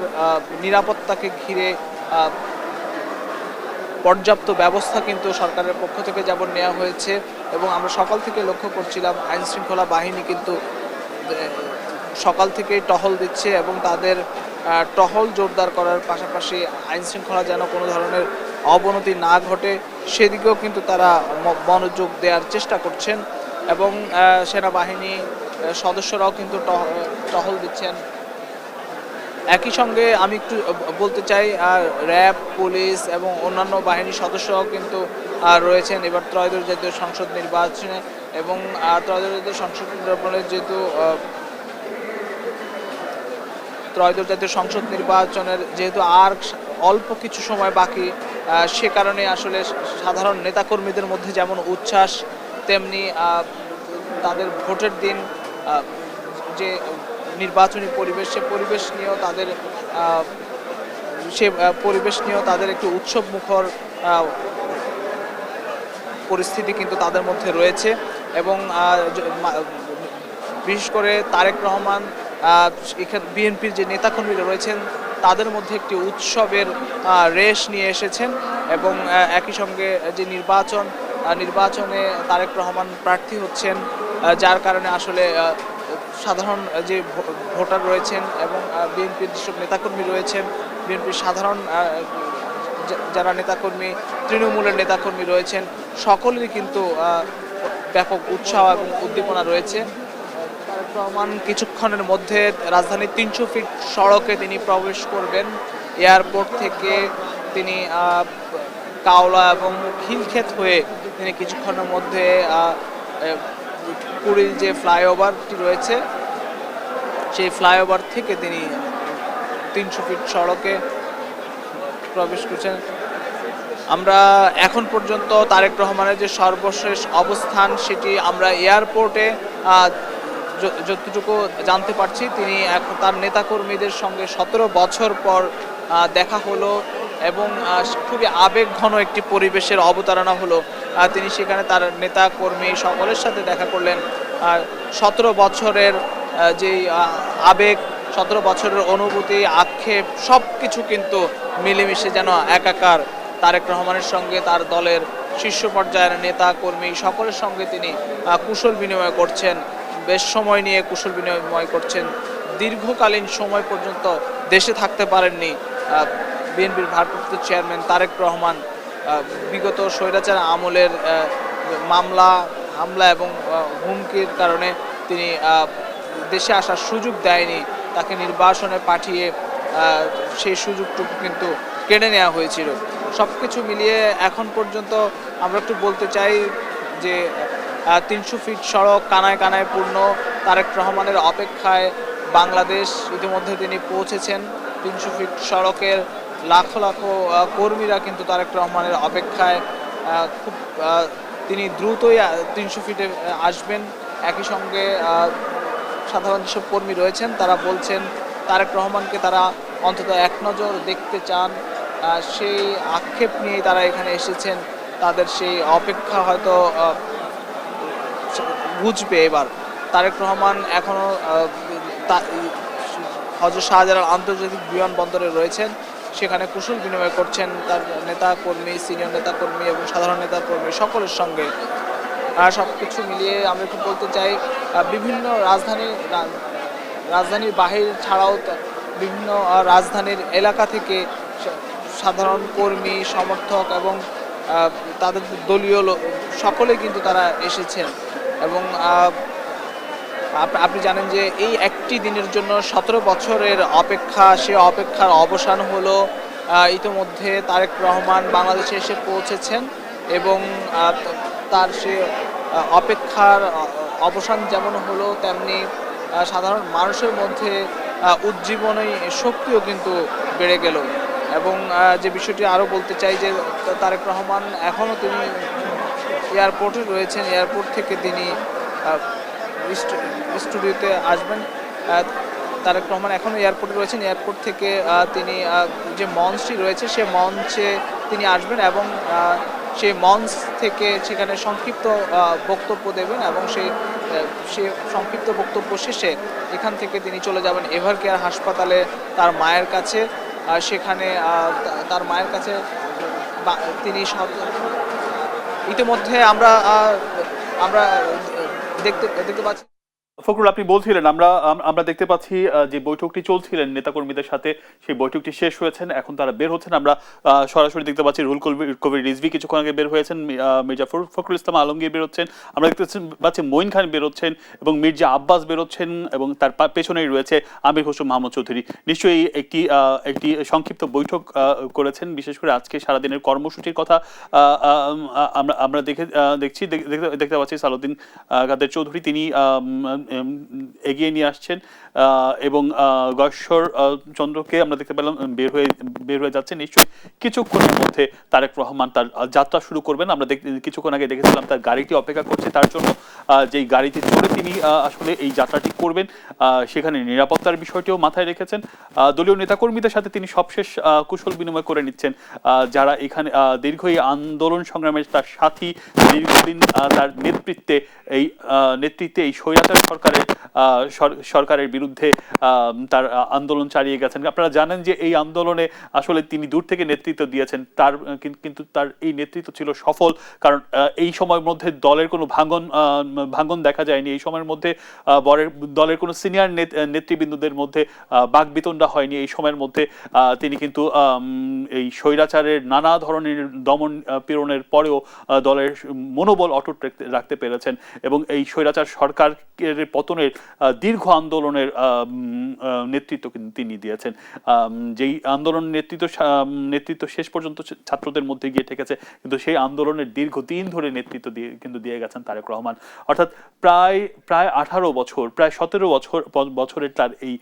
নিরাপত্তাকে ঘিরে পর্যাপ্ত ব্যবস্থা কিন্তু সরকারের পক্ষ থেকে যেমন নেওয়া হয়েছে এবং আমরা সকাল থেকে লক্ষ্য করছিলাম আইন শৃঙ্খলা বাহিনী কিন্তু সকাল থেকেই টহল দিচ্ছে এবং তাদের টহল জোরদার করার পাশাপাশি আইন শৃঙ্খলা যেন কোনো ধরনের অবনতি না ঘটে সেদিকেও কিন্তু তারা মনোযোগ দেওয়ার চেষ্টা করছেন এবং সেনাবাহিনী সদস্যরাও কিন্তু টহল দিচ্ছেন। একই সঙ্গে আমি একটু বলতে চাই র্যাব, পুলিশ এবং অন্যান্য বাহিনীর সদস্যরাও কিন্তু রয়েছেন এবার ত্রয়োদশ জাতীয় সংসদ নির্বাচনে। এবং ত্রয়োদশ জাতীয় সংসদ নির্বাচনের ত্রয়োদশ জাতীয় সংসদ নির্বাচনের যেহেতু আর অল্প কিছু সময় বাকি, সে কারণে আসলে সাধারণ নেতাকর্মীদের মধ্যে যেমন উচ্ছ্বাস, তেমনি তাদের ভোটের দিন যে নির্বাচনী পরিবেশ, সে পরিবেশ নিয়েও তাদের একটি উৎসব মুখর পরিস্থিতি কিন্তু তাদের মধ্যে রয়েছে। এবং বিশেষ করে তারেক রহমান, এখানে বিএনপির যে নেতাকর্মীরা রয়েছেন তাদের মধ্যে একটি উৎসবের রেশ নিয়ে এসেছেন এবং একই সঙ্গে যে নির্বাচনে তারেক রহমান প্রার্থী হচ্ছেন, যার কারণে আসলে সাধারণ যে ভোটার রয়েছেন এবং বিএনপির যেসব নেতাকর্মী রয়েছেন, বিএনপির সাধারণ যারা নেতাকর্মী, তৃণমূলের নেতাকর্মী রয়েছেন, সকলেরই কিন্তু ব্যাপক উৎসাহ এবং উদ্দীপনা রয়েছে। তারেক রহমান কিছুক্ষণের মধ্যে রাজধানীর 300 ফিট সড়কে তিনি প্রবেশ করবেন। এয়ারপোর্ট থেকে তিনি কাওলা এবং খিলক্ষেত হয়ে তিনি কিছুক্ষণের মধ্যে কুড়িল যে ফ্লাইওভারটি রয়েছে সেই ফ্লাইওভার থেকে তিনি 300 ফিট সড়কে প্রবেশ করছেন। আমরা এখন পর্যন্ত তারেক রহমানের যে সর্বশেষ অবস্থান সেটি আমরা এয়ারপোর্টে যতটুকু জানতে পারছি, তিনি এখন তার নেতাকর্মীদের সঙ্গে 17 বছর পর দেখা হলো এবং খুবই আবেগঘন একটি পরিবেশের অবতারণা হলো। তিনি সেখানে তার নেতাকর্মী সকলের সাথে দেখা করলেন। 17 বছরের যে আবেগ, 17 বছরের অনুভূতি, আক্ষেপ সব কিছু কিন্তু মিলেমিশে যেন একাকার তারেক রহমানের সঙ্গে তার দলের শীর্ষ পর্যায়ের নেতা কর্মী সকলের সঙ্গে তিনি কুশল বিনিময় করছেন, বেশ সময় নিয়ে কুশল বিনিময় করছেন। দীর্ঘকালীন সময় পর্যন্ত দেশে থাকতে পারেননি বিএনপির ভারপ্রাপ্ত চেয়ারম্যান তারেক রহমান। বিগত স্বৈরাচার আমলের হামলা এবং হুমকির কারণে তিনি দেশে আসার সুযোগ দেয়নি, তাকে নির্বাসনে পাঠিয়ে সেই সুযোগটুকু কিন্তু কেড়ে নেওয়া হয়েছিল। সব কিছু মিলিয়ে এখন পর্যন্ত আমরা একটু বলতে চাই যে 300 ফিট সড়ক কানায় কানায় পূর্ণ। তারেক রহমানের অপেক্ষায় বাংলাদেশ ইতিমধ্যে তিনি পৌঁছেছেন। 300 ফিট সড়কের লাখো লাখো কর্মীরা কিন্তু তারেক রহমানের অপেক্ষায়। খুব তিনি দ্রুতই 300 ফিটে আসবেন। একই সঙ্গে সাধারণ যেসব কর্মী রয়েছেন তারা বলছেন তারেক রহমানকে তারা অন্তত এক নজর দেখতে চান, সেই আক্ষেপ নিয়েই তারা এখানে এসেছেন। তাদের সেই অপেক্ষা হয়তো বুঝবে এবার। তারেক রহমান এখনো হযরত শাহজালাল আন্তর্জাতিক বিমানবন্দরে রয়েছেন, সেখানে কুশল বিনিময় করছেন তার নেতা কর্মী, সিনিয়র নেতা কর্মী এবং সাধারণ নেতা কর্মী সকলের সঙ্গে। সব কিছু মিলিয়ে আমরা একটু বলতে চাই বিভিন্ন রাজধানীর বাহির ছাড়াও বিভিন্ন রাজধানীর এলাকা থেকে সাধারণ কর্মী, সমর্থক এবং তাদের দলীয় সকলে কিন্তু তারা এসেছেন। এবং আপনি জানেন যে এই একটি দিনের জন্য 17 বছরের অপেক্ষা, সে অপেক্ষার অবসান হলো। ইতিমধ্যে তারেক রহমান বাংলাদেশে এসে পৌঁছেছেন এবং তার সে অপেক্ষার অবসান যেমন হলো, তেমনি সাধারণ মানুষের মধ্যে উজ্জীবনী শক্তিও কিন্তু বেড়ে গেল। এবং যে বিষয়টি আরও বলতে চাই যে তারেক রহমান এখনও তিনি এয়ারপোর্টে রয়েছেন, এয়ারপোর্ট থেকে তিনি স্টুডিওতে আসবেন। তারেক রহমান এখনও এয়ারপোর্টে রয়েছেন, এয়ারপোর্ট থেকে তিনি যে মঞ্চটি রয়েছে সে মঞ্চে তিনি আসবেন এবং সেই মঞ্চ থেকে সেখানে সংক্ষিপ্ত বক্তব্য দেবেন এবং সে সংক্ষিপ্ত বক্তব্য শেষে এখান থেকে তিনি চলে যাবেন এভার কেয়ার হাসপাতালে তার মায়ের কাছে। সেখানে তার মায়ের কাছে তিনি ইতিমধ্যে আমরা দেখতে পাচ্ছি। ফখরুল, আপনি বলছিলেন আমরা দেখতে পাচ্ছি যে বৈঠকটি চলছিলেন নেতাকর্মীদের সাথে, সেই বৈঠকটি শেষ হয়েছেন, এখন তারা বের হচ্ছেন। আমরা সরাসরি দেখতে পাচ্ছি রুহুল কবির রিজভী কিছুক্ষণ আগে বের হয়েছেন, মির্জা ফখরুল ইসলাম আলমগীর বেরোচ্ছেন, আমরা দেখতে পাচ্ছি মঈন খান বেরোচ্ছেন এবং মির্জা আব্বাস বেরোচ্ছেন এবং তার পেছনেই রয়েছে আমির হোসেন মাহমুদ চৌধুরী। নিশ্চয়ই একটি সংক্ষিপ্ত বৈঠক করেছেন, বিশেষ করে আজকে সারাদিনের কর্মসূচির কথা আমরা দেখতে পাচ্ছি। সালাউদ্দিন কাদের চৌধুরী তিনি এগিয়ে নিয়ে আসছেন এবং গয়েশ্বর চন্দ্রকে আমরা দেখতে পেলাম বের হয়ে যাচ্ছে। নিশ্চয়ই কিছুক্ষণের মধ্যে তারেক রহমান তার যাত্রা শুরু করবেন। আমরা কিছুক্ষণ আগে দেখেছিলাম তার গাড়িটি অপেক্ষা করছে তার জন্য, যেই গাড়িতে চড়ে তিনি আসলে এই যাত্রাটি করবেন। সেখানে নিরাপত্তার বিষয়টিও মাথায় রেখেছেন। দলীয় নেতাকর্মীদের সাথে তিনি সবশেষ কুশল বিনিময় করে নিচ্ছেন, যারা এখানে দীর্ঘ এই আন্দোলন সংগ্রামের তার সাথী, দীর্ঘদিন তার নেতৃত্বে এই স্বৈরাচার সরকারের বিরুদ্ধে তার আন্দোলন চালিয়ে গেছেন। আপনারা জানেন যে এই আন্দোলনে আসলে তিনি দূর থেকে নেতৃত্ব দিয়েছেন, কিন্তু তার এই নেতৃত্ব ছিল সফল, কারণ এই সময়ের মধ্যে দলের কোনো ভাঙন দেখা যায়নি। এই সময়ের মধ্যে দলের কোনো সিনিয়র নেতৃবৃন্দদের মধ্যে বাকবিতণ্ডা হয়নি। এই সময়ের মধ্যে তিনি কিন্তু এই স্বৈরাচারের নানা ধরনের দমন পীড়নের পরেও দলের মনোবল অটুট রাখতে পেরেছেন এবং এই স্বৈরাচার সরকারের পতনের দীর্ঘ আন্দোলনের নেতৃত্ব কিন্তু তিনি দিয়েছেন। যেই আন্দোলন নেতৃত্ব শেষ পর্যন্ত ছাত্রদের মধ্যে গিয়ে ঠেকেছে, কিন্তু সেই আন্দোলনের দীর্ঘদিন ধরে নেতৃত্ব দিয়ে গেছেন তারেক রহমান। অর্থাৎ প্রায় 18 বছর, প্রায় 17 বছরের তার এই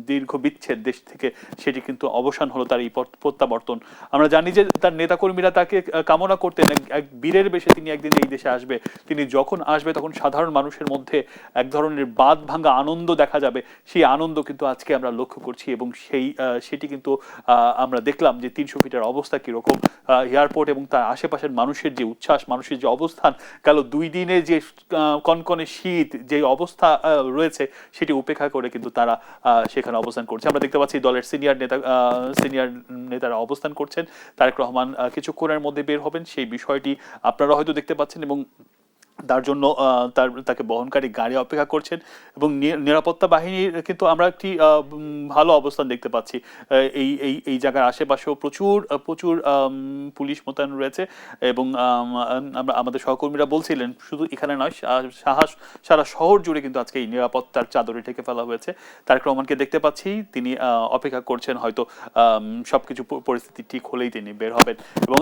দীর্ঘ বিচ্ছেদ দেশ থেকে, সেটি কিন্তু অবসান হলো তার এই প্রত্যাবর্তন। আমরা জানি যে তার নেতাকর্মীরা তাকে কামনা করতেন এক বীরের বেশে তিনি একদিন এই দেশে আসবে। তিনি যখন আসবে তখন সাধারণ মানুষের মানুষের মধ্যে এক ধরনের বাঁধ ভাঙা আনন্দ দেখা যাবে, সেই আনন্দ কিন্তু আজকে আমরা লক্ষ্য করছি এবং সেটি কিন্তু আমরা দেখলাম যে 300 ফিটের অবস্থা কিরকম, এয়ারপোর্ট এবং তার আশেপাশের মানুষের যে উচ্ছ্বাস, মানুষের যে অবস্থান, গেল 2 দিনে যে কনকনে শীত যে অবস্থা রয়েছে সেটি উপেক্ষা করে কিন্তু তারা সেখানে অবস্থান করছে। আমরা দেখতে পাচ্ছি দলের সিনিয়র নেতারা অবস্থান করছেন। তারেক রহমান কিছুক্ষণের মধ্যে বের হবেন, সেই বিষয়টি আপনারা হয়তো দেখতে পাচ্ছেন এবং তার জন্য তাকে বহনকারী গাড়ি অপেক্ষা করছেন এবং নিরাপত্তা বাহিনীর কিন্তু আমরা একটি ভালো অবস্থান দেখতে পাচ্ছি। এই জায়গার আশেপাশেও প্রচুর পুলিশ মোতায়েন রয়েছে এবং আমাদের সহকর্মীরা বলছিলেন শুধু এখানে নয়, সারা শহর জুড়ে কিন্তু আজকে এই নিরাপত্তার চাদরে ঢেকে ফেলা হয়েছে। তারেক রহমানকে দেখতে পাচ্ছি, তিনি অপেক্ষা করছেন হয়তো সবকিছু পরিস্থিতি ঠিক হলেই তিনি বের হবেন এবং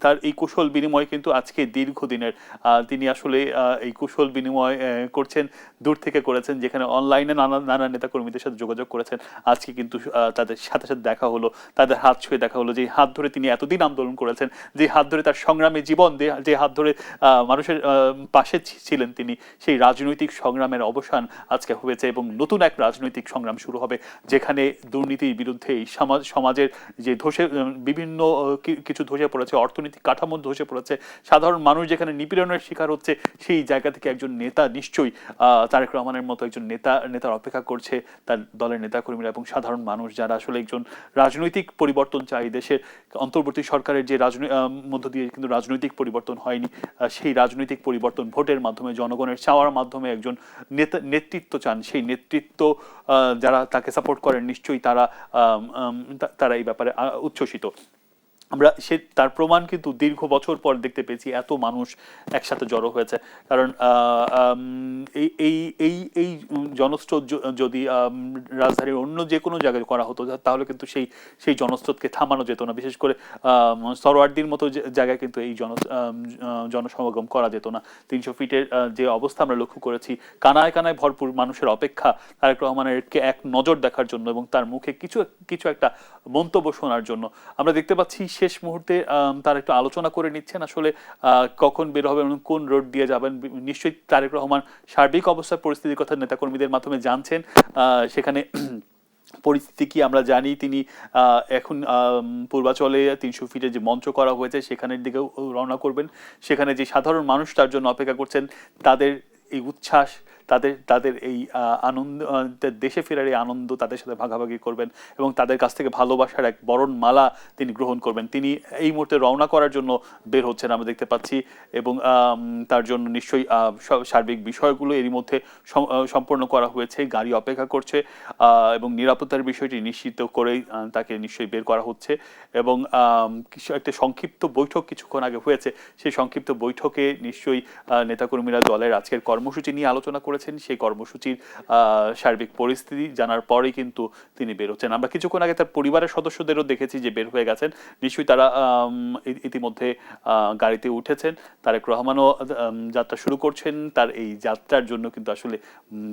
তার এই কুশল বিনিময় কিন্তু আজকে দীর্ঘদিনের, তিনি আসলে এই কুশল বিনিময় করছেন, দূর থেকে করেছেন, যেখানে অনলাইনে নানা নেতাকর্মীদের সাথে যোগাযোগ করেছেন। আজকে কিন্তু তাদের সাথে দেখা হলো, তাদের হাত ছুঁয়ে দেখা হলো, যে হাত ধরে তিনি এতদিন আন্দোলন করেছেন, যে হাত ধরে তার সংগ্রামী জীবন, যে হাত ধরে মানুষের পাশে ছিলেন তিনি, সেই রাজনৈতিক সংগ্রামের অবসান আজকে হয়েছে এবং নতুন এক রাজনৈতিক সংগ্রাম শুরু হবে, যেখানে দুর্নীতির বিরুদ্ধে এই সমাজের যে বিভিন্ন কিছু ধসে পড়েছে, অর্থনৈতিক কাঠামো ধসে পড়েছে, সাধারণ মানুষ যেখানে নিপীড়নের শিকার হচ্ছে, সেই জায়গা থেকে একজন নেতা নিশ্চয়ই তারেক রহমানের মতো একজন নেতার অপেক্ষা করছে তার দলের নেতাকর্মীরা এবং সাধারণ মানুষ, যারা আসলে একজন রাজনৈতিক পরিবর্তন চাই। দেশের অন্তর্বর্তী সরকারের যে মধ্য দিয়ে কিন্তু রাজনৈতিক পরিবর্তন হয়নি, সেই রাজনৈতিক পরিবর্তন ভোটের মাধ্যমে, জনগণের চাওয়ার মাধ্যমে একজন নেতৃত্ব চান। সেই নেতৃত্ব যারা তাকে সাপোর্ট করেন, নিশ্চয়ই তারা এই ব্যাপারে উচ্ছ্বসিত। আমরা তার প্রমাণ কিন্তু দীর্ঘ বছর পর দেখতে পেয়েছি, এত মানুষ একসাথে জড়ো হয়েছে। কারণ এই জনস্রোত যদি রাজধানীর অন্য যে কোনো জায়গায় করা হতো, তাহলে কিন্তু সেই জনস্রোতকে থামানো যেত না। বিশেষ করে সরোয়ার্দির মতো জায়গায় কিন্তু এই জনসমাগম করা যেত না। 300 ফিটের যে অবস্থা আমরা লক্ষ্য করেছি, কানায় কানায় ভরপুর মানুষের অপেক্ষা তারেক রহমানেরকে এক নজর দেখার জন্য এবং তার মুখে কিছু একটা মন্তব্য শোনার জন্য। আমরা দেখতে পাচ্ছি শেষ মুহূর্তে তারা একটু আলোচনা করে নিচ্ছেন আসলে কখন বের হবে এবং কোন রোড দিয়ে যাবেন। নিশ্চয়ই তারেক রহমান সার্বিক অবস্থার পরিস্থিতির কথা নেতাকর্মীদের মাধ্যমে জানছেন। সেখানে পরিস্থিতি কি আমরা জানি, তিনি এখন পূর্বাচলে 300 ফিটে যে মঞ্চ করা হয়েছে সেখানের দিকেও রওনা করবেন। সেখানে যে সাধারণ মানুষ তার জন্য অপেক্ষা করছেন, তাদের এই উচ্ছ্বাস, তাদের এই আনন্দ, দেশে ফেরার এই আনন্দ তাদের সাথে ভাগাভাগি করবেন এবং তাদের কাছ থেকে ভালোবাসার এক বরণ মালা তিনি গ্রহণ করবেন। তিনি এই মুহূর্তে রওনা করার জন্য বের হচ্ছেন আমরা দেখতে পাচ্ছি এবং তার জন্য নিশ্চয়ই সার্বিক বিষয়গুলো এরই মধ্যে সম্পন্ন করা হয়েছে, গাড়ি অপেক্ষা করছে এবং নিরাপত্তার বিষয়টি নিশ্চিত করেই তাকে নিশ্চয়ই বের করা হচ্ছে। এবং একটা সংক্ষিপ্ত বৈঠক কিছুক্ষণ আগে হয়েছে, সেই সংক্ষিপ্ত বৈঠকে নিশ্চয়ই নেতাকর্মীরা দলের আজকের কর্মসূচি নিয়ে আলোচনা করেছেন। সেই কর্মসূচির সার্বিক পরিস্থিতি জানার পরেই কিন্তু তিনি বের হচ্ছেন। আমরা কিছুক্ষণ আগে তার পরিবারের সদস্যদেরও দেখেছি যে বের হয়ে গেছেন, নিশ্চয়ই তারা ইতিমধ্যে গাড়িতে উঠেছেন। তারেক রহমানও যাত্রা শুরু করছেন। তার এই যাত্রার জন্য কিন্তু আসলে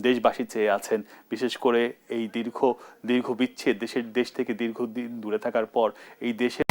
দেশবাসী চেয়ে আছেন, বিশেষ করে এই দীর্ঘ বিচ্ছেদ, দেশ থেকে দীর্ঘদিন দূরে থাকার পর এই দেশে